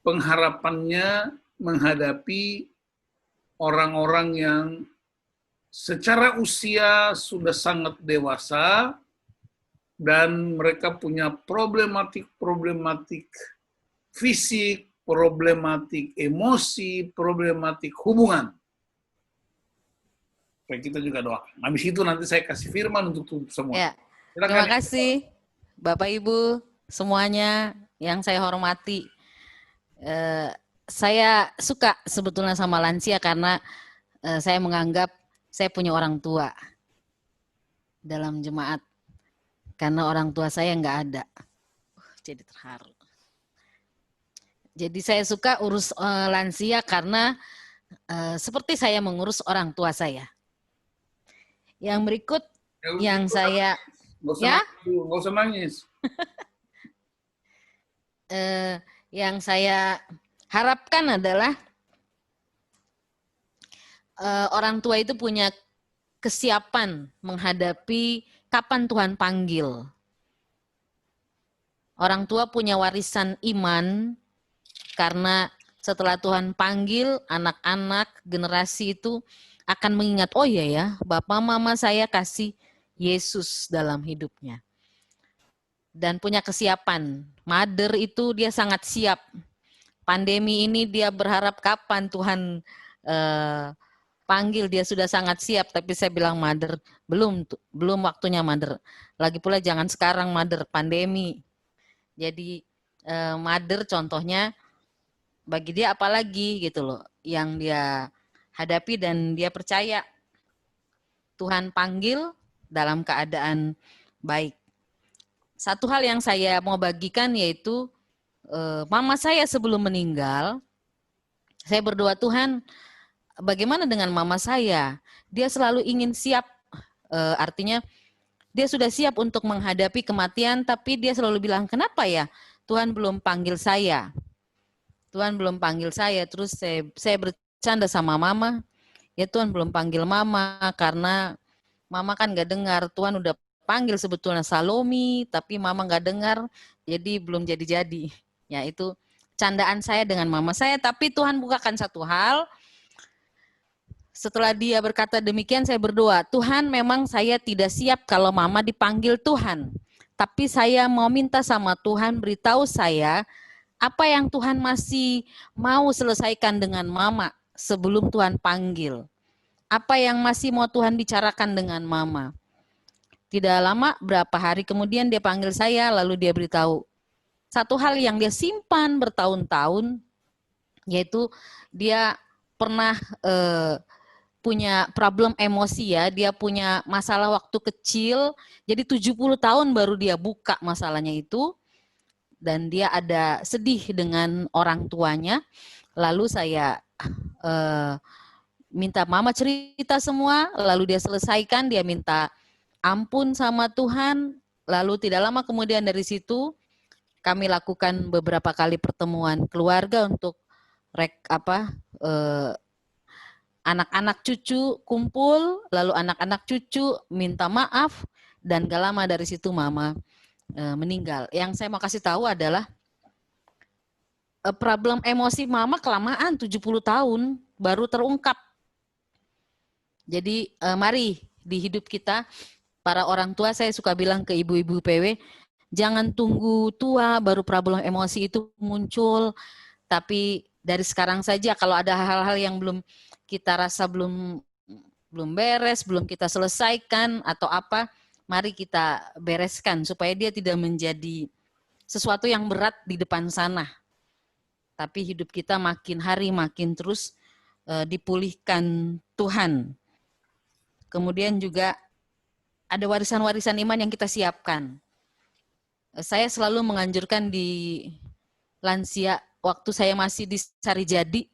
pengharapannya menghadapi orang-orang yang secara usia sudah sangat dewasa dan mereka punya problematik fisik, problematik emosi, problematik hubungan. Supaya kita juga doakan. Habis itu nanti saya kasih firman untuk semua. Ya. Terima kasih Bapak Ibu semuanya yang saya hormati. Saya suka sebetulnya sama lansia karena saya menganggap saya punya orang tua dalam jemaat. Karena orang tua saya nggak ada. Jadi terharu. Jadi saya suka urus lansia karena seperti saya mengurus orang tua saya. Yang berikut yang saya nggak usah nangis. Yang saya harapkan adalah orang tua itu punya kesiapan menghadapi kapan Tuhan panggil. Orang tua punya warisan iman karena setelah Tuhan panggil, anak-anak generasi itu akan mengingat, oh iya ya, bapak mama saya kasih Yesus dalam hidupnya. Dan punya kesiapan. Mother itu dia sangat siap. Pandemi ini dia berharap kapan Tuhan panggil, dia sudah sangat siap. Tapi saya bilang, Mother, belum waktunya, Mother. Lagi pula jangan sekarang, Mother, pandemi. Jadi Mother contohnya bagi dia apalagi gitu loh yang dia hadapi, dan dia percaya Tuhan panggil dalam keadaan baik. Satu hal yang saya mau bagikan yaitu mama saya sebelum meninggal, saya berdoa, Tuhan bagaimana dengan mama saya? Dia selalu ingin siap, artinya dia sudah siap untuk menghadapi kematian, tapi dia selalu bilang, kenapa ya Tuhan belum panggil saya? Tuhan belum panggil saya. Terus saya bercanda sama mama, ya Tuhan belum panggil mama karena mama kan gak dengar. Tuhan udah panggil sebetulnya Salomi, tapi mama gak dengar, jadi belum jadi-jadi. Ya itu candaan saya dengan mama saya, tapi Tuhan bukakan satu hal. Setelah dia berkata demikian, saya berdoa, Tuhan memang saya tidak siap kalau mama dipanggil Tuhan. Tapi saya mau minta sama Tuhan, beritahu saya apa yang Tuhan masih mau selesaikan dengan mama sebelum Tuhan panggil. Apa yang masih mau Tuhan bicarakan dengan mama. Tidak lama, berapa hari kemudian dia panggil saya, lalu dia beritahu satu hal yang dia simpan bertahun-tahun, yaitu dia pernah punya problem emosi ya, dia punya masalah waktu kecil, jadi 70 tahun baru dia buka masalahnya itu, dan dia ada sedih dengan orang tuanya. Lalu saya minta mama cerita semua, lalu dia selesaikan, dia minta ampun sama Tuhan, lalu tidak lama kemudian dari situ kami lakukan beberapa kali pertemuan keluarga untuk anak-anak cucu kumpul, lalu anak-anak cucu minta maaf, dan gak lama dari situ mama meninggal. Yang saya mau kasih tahu adalah problem emosi mama kelamaan 70 tahun baru terungkap. Jadi mari di hidup kita, para orang tua, saya suka bilang ke ibu-ibu PW, jangan tunggu tua baru problem emosi itu muncul, tapi dari sekarang saja kalau ada hal-hal yang belum kita rasa belum beres, belum kita selesaikan atau apa, mari kita bereskan supaya dia tidak menjadi sesuatu yang berat di depan sana. Tapi hidup kita makin hari makin terus dipulihkan Tuhan. Kemudian juga ada warisan-warisan iman yang kita siapkan. Saya selalu menganjurkan di lansia, waktu saya masih di Sarijadi,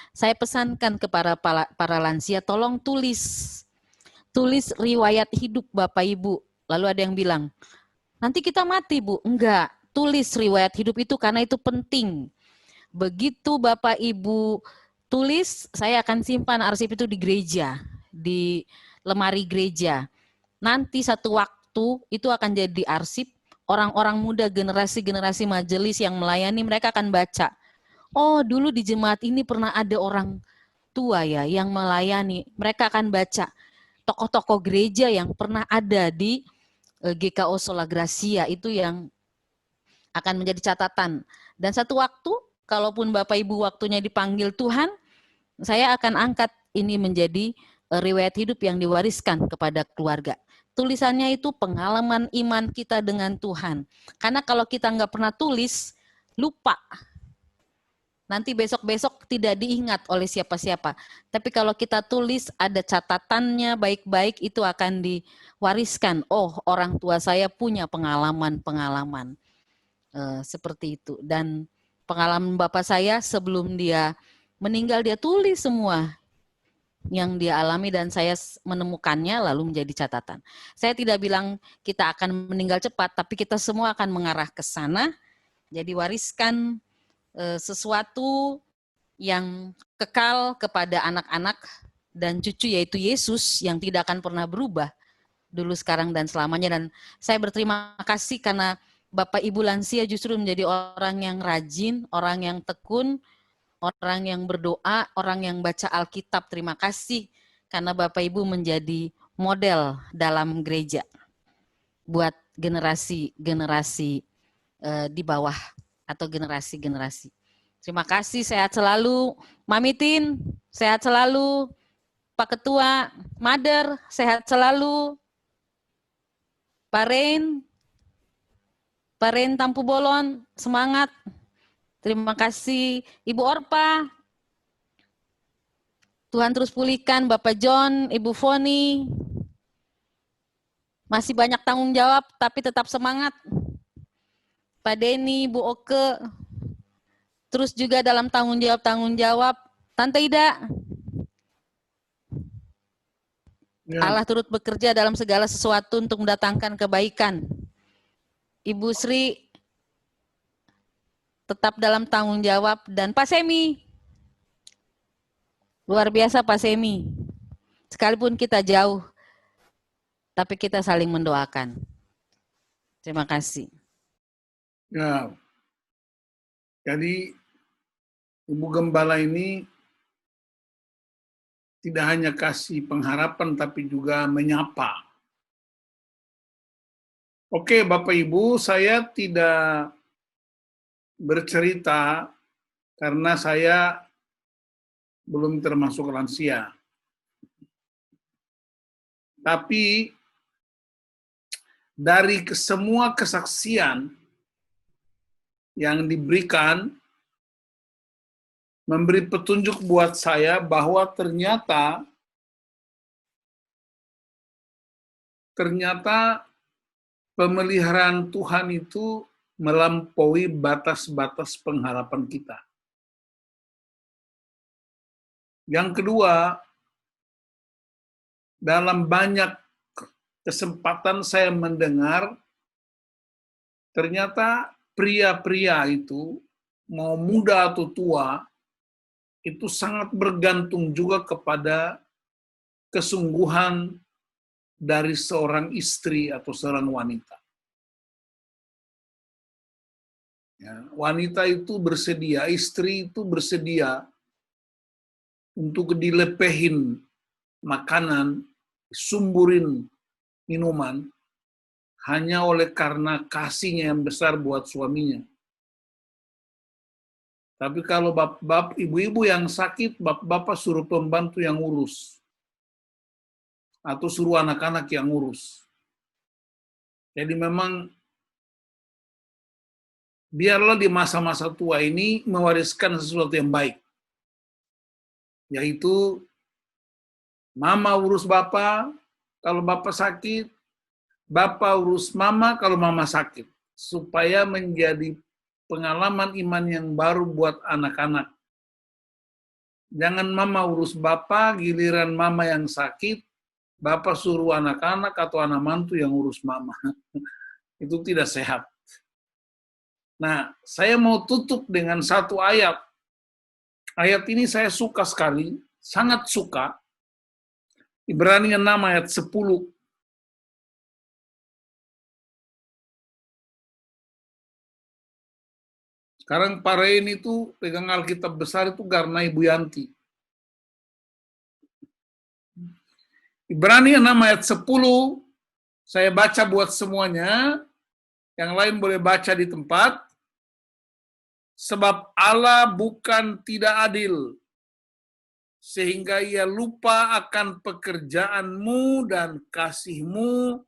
saya pesankan kepada para lansia, tolong tulis riwayat hidup Bapak Ibu. Lalu ada yang bilang, nanti kita mati Bu. Enggak, tulis riwayat hidup itu karena itu penting. Begitu Bapak Ibu tulis, saya akan simpan arsip itu di gereja, di lemari gereja. Nanti satu waktu itu akan jadi arsip, orang-orang muda, generasi-generasi majelis yang melayani, mereka akan baca. Oh, dulu di jemaat ini pernah ada orang tua ya yang melayani. Mereka akan baca tokoh-tokoh gereja yang pernah ada di GKO Sola Gracia, itu yang akan menjadi catatan. Dan satu waktu, kalaupun Bapak Ibu waktunya dipanggil Tuhan, saya akan angkat ini menjadi riwayat hidup yang diwariskan kepada keluarga. Tulisannya itu pengalaman iman kita dengan Tuhan. Karena kalau kita nggak pernah tulis, lupa. Nanti besok-besok tidak diingat oleh siapa-siapa. Tapi kalau kita tulis, ada catatannya baik-baik, itu akan diwariskan. Oh, orang tua saya punya pengalaman-pengalaman seperti itu. Dan pengalaman bapak saya sebelum dia meninggal dia tulis semua yang dia alami dan saya menemukannya lalu menjadi catatan. Saya tidak bilang kita akan meninggal cepat, tapi kita semua akan mengarah ke sana. Jadi wariskan sesuatu yang kekal kepada anak-anak dan cucu, yaitu Yesus yang tidak akan pernah berubah dulu, sekarang, dan selamanya. Dan saya berterima kasih karena Bapak Ibu lansia justru menjadi orang yang rajin, orang yang tekun, orang yang berdoa, orang yang baca Alkitab. Terima kasih karena Bapak Ibu menjadi model dalam gereja buat generasi-generasi di bawah atau generasi-generasi. Terima kasih, sehat selalu. Mamitin, sehat selalu. Pak Ketua, Mother, sehat selalu. Pak Rain Tampu Bolon, semangat. Terima kasih Ibu Orpa. Tuhan terus pulihkan Bapak John, Ibu Foni. Masih banyak tanggung jawab, tapi tetap semangat. Pak Denny, Bu Oke. Terus juga dalam tanggung jawab. Tante Ida. Ya. Allah turut bekerja dalam segala sesuatu untuk mendatangkan kebaikan. Ibu Sri tetap dalam tanggung jawab, dan Pak Semi. Luar biasa Pak Semi. Sekalipun kita jauh, tapi kita saling mendoakan. Terima kasih. Ya. Jadi Ibu Gembala ini tidak hanya kasih pengharapan, tapi juga menyapa. Oke, Bapak Ibu, saya tidak bercerita karena saya belum termasuk lansia. Tapi dari semua kesaksian yang diberikan, memberi petunjuk buat saya bahwa ternyata pemeliharaan Tuhan itu melampaui batas-batas pengharapan kita. Yang kedua, dalam banyak kesempatan saya mendengar, ternyata pria-pria itu, mau muda atau tua, itu sangat bergantung juga kepada kesungguhan dari seorang istri atau seorang wanita. Ya, wanita itu bersedia, istri itu bersedia untuk dilepehin makanan, sumburin minuman, hanya oleh karena kasihnya yang besar buat suaminya. Tapi kalau ibu-ibu yang sakit, bapak suruh pembantu yang urus. Atau suruh anak-anak yang urus. Jadi memang biarlah di masa-masa tua ini mewariskan sesuatu yang baik. Yaitu mama urus bapak kalau bapak sakit, bapak urus mama kalau mama sakit. Supaya menjadi pengalaman iman yang baru buat anak-anak. Jangan mama urus bapak, giliran mama yang sakit, bapak suruh anak-anak atau anak mantu yang urus mama. Itu tidak sehat. Nah, saya mau tutup dengan satu ayat. Ayat ini saya suka sekali, sangat suka. Ibrani 6 ayat 10. Sekarang Pak Rain itu pegang Alkitab besar itu karena Ibu Yanti. Ibrani 6 ayat 10, saya baca buat semuanya, yang lain boleh baca di tempat. Sebab Allah bukan tidak adil, sehingga ia lupa akan pekerjaanmu dan kasihmu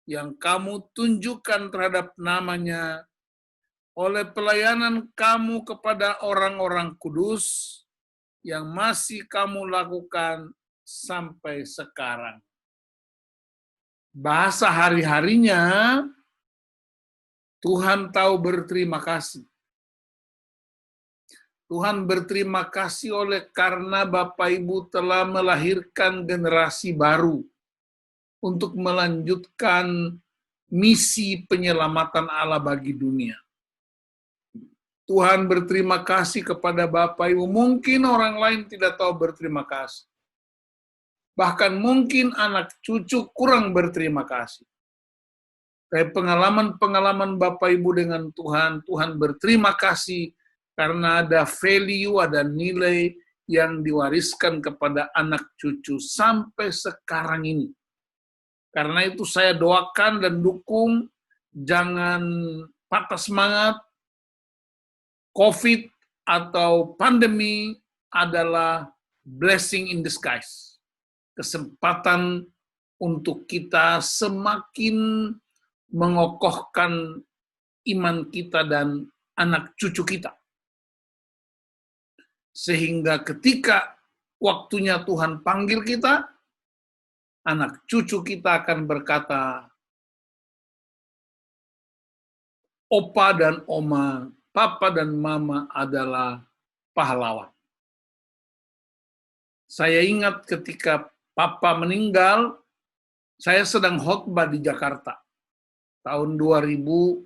yang kamu tunjukkan terhadap namanya oleh pelayanan kamu kepada orang-orang kudus yang masih kamu lakukan sampai sekarang. Bahasa hari-harinya, Tuhan tahu berterima kasih. Tuhan berterima kasih oleh karena Bapak Ibu telah melahirkan generasi baru untuk melanjutkan misi penyelamatan Allah bagi dunia. Tuhan berterima kasih kepada Bapak Ibu. Mungkin orang lain tidak tahu berterima kasih. Bahkan mungkin anak cucu kurang berterima kasih. Tapi pengalaman-pengalaman Bapak Ibu dengan Tuhan, Tuhan berterima kasih karena ada value, ada nilai yang diwariskan kepada anak cucu sampai sekarang ini. Karena itu saya doakan dan dukung, jangan patah semangat. COVID atau pandemi adalah blessing in disguise. Kesempatan untuk kita semakin mengokohkan iman kita dan anak cucu kita. Sehingga ketika waktunya Tuhan panggil kita, anak cucu kita akan berkata, Opa dan Oma, Papa dan Mama adalah pahlawan. Saya ingat ketika Papa meninggal, saya sedang khotbah di Jakarta tahun 2008.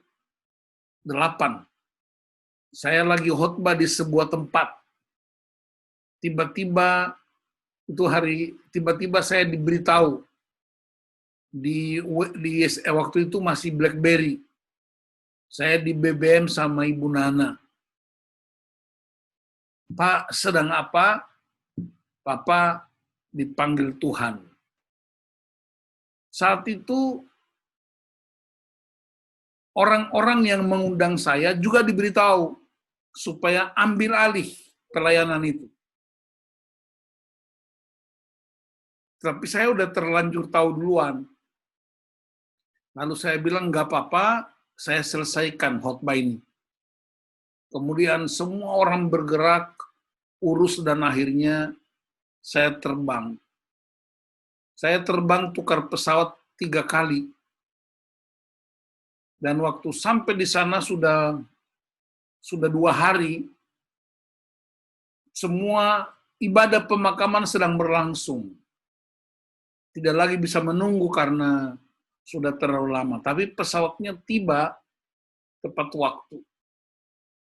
Saya lagi khotbah di sebuah tempat. Tiba-tiba saya diberitahu di waktu itu masih BlackBerry. Saya di BBM sama Ibu Nana. Pak, sedang apa? Papa dipanggil Tuhan. Saat itu orang-orang yang mengundang saya juga diberitahu supaya ambil alih pelayanan itu. Tapi saya udah terlanjur tahu duluan. Lalu saya bilang, nggak apa-apa, saya selesaikan khotbah ini. Kemudian semua orang bergerak, urus, dan akhirnya saya terbang. Saya terbang tukar pesawat 3 kali. Dan waktu sampai di sana sudah 2 hari, semua ibadah pemakaman sedang berlangsung. Tidak lagi bisa menunggu karena sudah terlalu lama. Tapi pesawatnya tiba tepat waktu.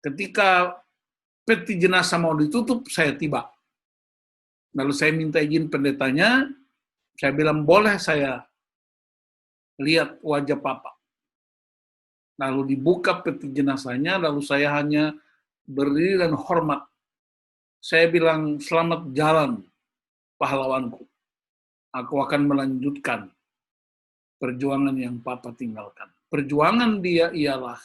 Ketika peti jenazah mau ditutup, saya tiba. Lalu saya minta izin pendetanya, saya bilang, boleh saya lihat wajah Papa. Lalu dibuka peti jenazahnya, lalu saya hanya berdiri dan hormat. Saya bilang, selamat jalan, pahlawanku. Aku akan melanjutkan perjuangan yang Papa tinggalkan. Perjuangan dia ialah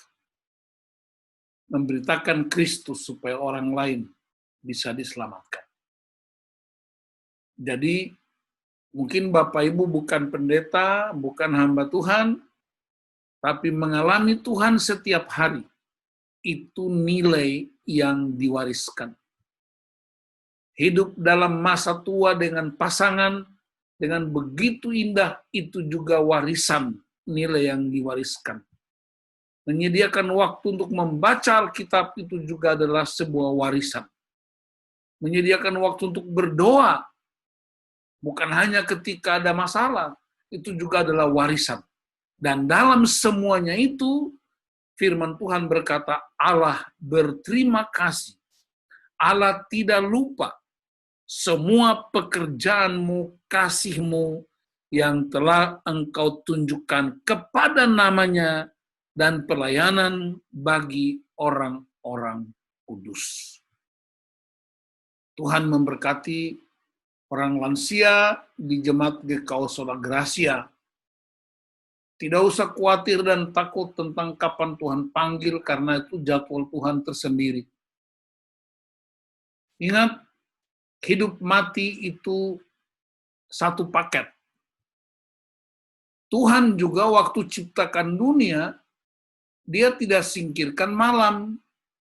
memberitakan Kristus supaya orang lain bisa diselamatkan. Jadi, mungkin Bapak Ibu bukan pendeta, bukan hamba Tuhan, tapi mengalami Tuhan setiap hari. Itu nilai yang diwariskan. Hidup dalam masa tua dengan pasangan, dengan begitu indah, itu juga warisan nilai yang diwariskan. Menyediakan waktu untuk membaca Alkitab itu juga adalah sebuah warisan. Menyediakan waktu untuk berdoa, bukan hanya ketika ada masalah, itu juga adalah warisan. Dan dalam semuanya itu, firman Tuhan berkata, Allah berterima kasih. Allah tidak lupa semua pekerjaanmu, kasihmu yang telah engkau tunjukkan kepada namanya dan pelayanan bagi orang-orang kudus. Tuhan memberkati orang lansia di Jemaat GKO Sola Gracia. Tidak usah khawatir dan takut tentang kapan Tuhan panggil, karena itu jadwal Tuhan tersendiri. Ingat, hidup mati itu satu paket. Tuhan juga waktu ciptakan dunia, dia tidak singkirkan malam.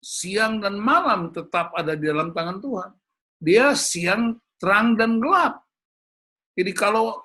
Siang dan malam tetap ada di dalam tangan Tuhan. Dia siang, terang, dan gelap. Jadi kalau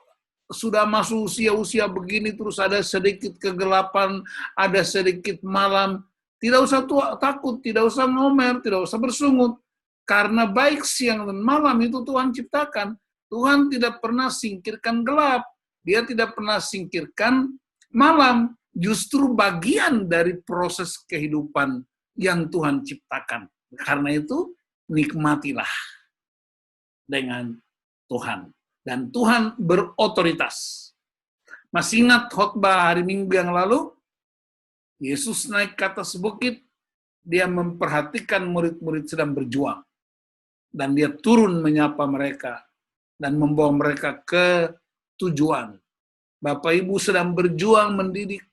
sudah masuk usia-usia begini, terus ada sedikit kegelapan, ada sedikit malam, tidak usah takut, tidak usah ngomer, tidak usah bersungut. Karena baik siang dan malam itu Tuhan ciptakan. Tuhan tidak pernah singkirkan gelap. Dia tidak pernah singkirkan malam. Justru bagian dari proses kehidupan yang Tuhan ciptakan. Karena itu, nikmatilah dengan Tuhan. Dan Tuhan berotoritas. Masih ingat khotbah hari Minggu yang lalu? Yesus naik ke atas bukit, dia memperhatikan murid-murid sedang berjuang. Dan dia turun menyapa mereka dan membawa mereka ke tujuan. Bapak Ibu sedang berjuang mendidik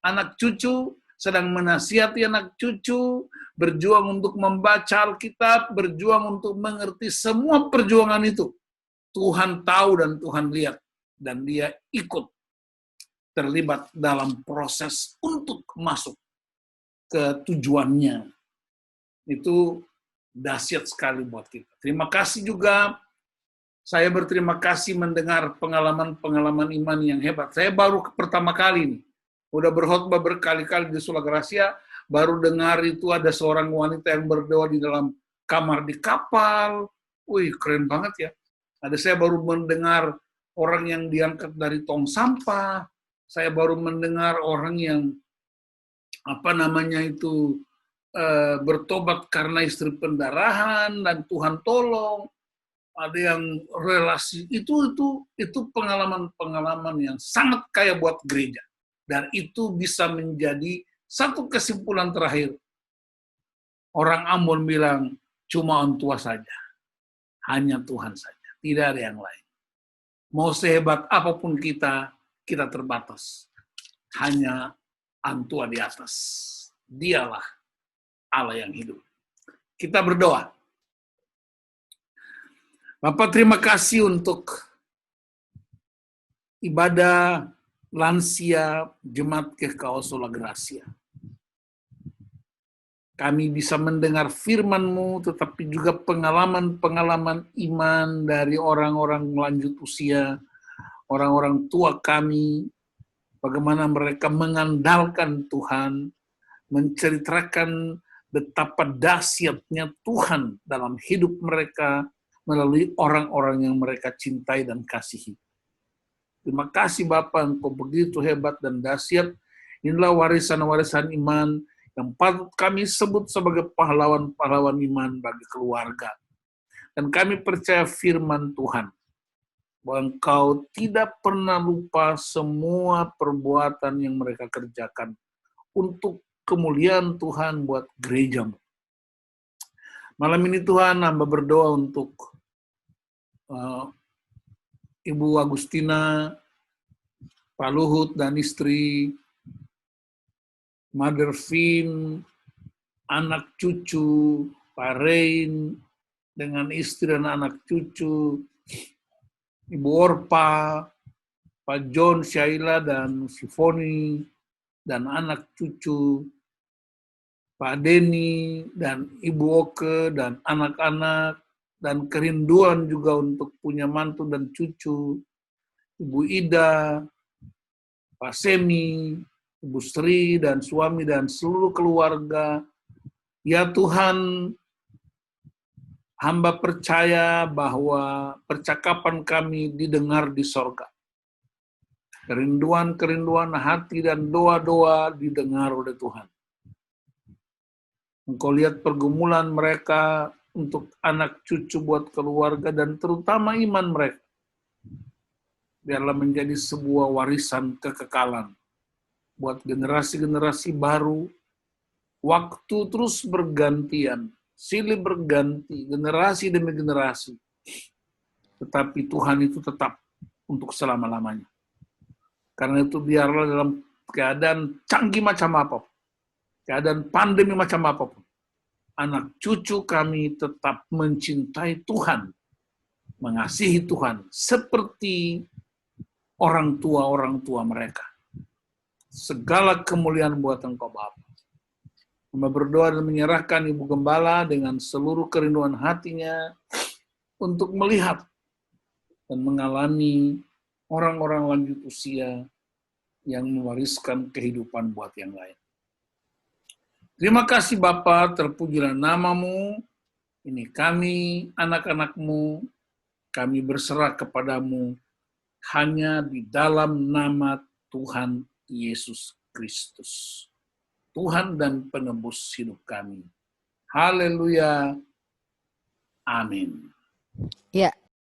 anak cucu, sedang menasihati anak cucu, berjuang untuk membaca Alkitab, berjuang untuk mengerti semua perjuangan itu. Tuhan tahu dan Tuhan lihat, dan dia ikut terlibat dalam proses untuk masuk ke tujuannya. Itu dahsyat sekali buat kita. Terima kasih juga, saya berterima kasih mendengar pengalaman-pengalaman iman yang hebat. Saya baru pertama kali nih, udah berkhotbah berkali-kali di Sulawesi, baru dengar itu ada seorang wanita yang berdoa di dalam kamar di kapal. Wih, keren banget ya. Saya baru mendengar orang yang diangkat dari tong sampah. Saya baru mendengar orang yang bertobat karena istri pendarahan dan Tuhan tolong. Ada yang relasi itu pengalaman-pengalaman yang sangat kaya buat gereja. Dan itu bisa menjadi satu kesimpulan terakhir. Orang Ambon bilang cuma orang tua saja. Hanya Tuhan saja. Tidak ada yang lain. Mau sehebat apapun kita terbatas. Hanya Antua di atas. Dialah Allah yang hidup. Kita berdoa. Bapak, terima kasih untuk ibadah lansia Jemaat GKO Sola Gracia. Kami bisa mendengar firman-Mu, tetapi juga pengalaman-pengalaman iman dari orang-orang lanjut usia, orang-orang tua kami, bagaimana mereka mengandalkan Tuhan, menceritakan betapa dahsyatnya Tuhan dalam hidup mereka melalui orang-orang yang mereka cintai dan kasihi. Terima kasih Bapak, Engkau begitu hebat dan dahsyat. Inilah warisan-warisan iman yang patut kami sebut sebagai pahlawan-pahlawan iman bagi keluarga. Dan kami percaya firman Tuhan, bahwa Engkau tidak pernah lupa semua perbuatan yang mereka kerjakan untuk kemuliaan Tuhan buat gereja-Mu. Malam ini Tuhan, hamba berdoa untuk Ibu Agustina, Pak Luhut dan istri, Mother Vin, anak cucu, Pak Rain, dengan istri dan anak cucu, Ibu Orpa, Pak John, Syaila, dan Sifoni, dan anak cucu, Pak Denny, dan Ibu Oke, dan anak-anak, dan kerinduan juga untuk punya mantu dan cucu, Ibu Ida, Pak Semi, Ibu Sri, dan suami, dan seluruh keluarga. Ya Tuhan, hamba percaya bahwa percakapan kami didengar di sorga. Kerinduan-kerinduan hati dan doa-doa didengar oleh Tuhan. Engkau lihat pergumulan mereka untuk anak cucu buat keluarga dan terutama iman mereka. Biarlah menjadi sebuah warisan kekekalan buat generasi-generasi baru. Waktu terus bergantian, silih berganti, generasi demi generasi. Tetapi Tuhan itu tetap untuk selama-lamanya. Karena itu biarlah dalam keadaan canggih macam apapun, keadaan pandemi macam apapun, anak cucu kami tetap mencintai Tuhan, mengasihi Tuhan, seperti orang tua mereka. Segala kemuliaan buat Engkau Bapa. Hamba berdoa dan menyerahkan Ibu Gembala dengan seluruh kerinduan hatinya untuk melihat dan mengalami orang-orang lanjut usia yang mewariskan kehidupan buat yang lain. Terima kasih Bapa, terpujilah nama-Mu Ini kami, anak-anak-Mu, kami berserah kepadamu hanya di dalam nama Tuhan Yesus Kristus, Tuhan dan penebus hidup kami. Haleluya. Amin. Ya,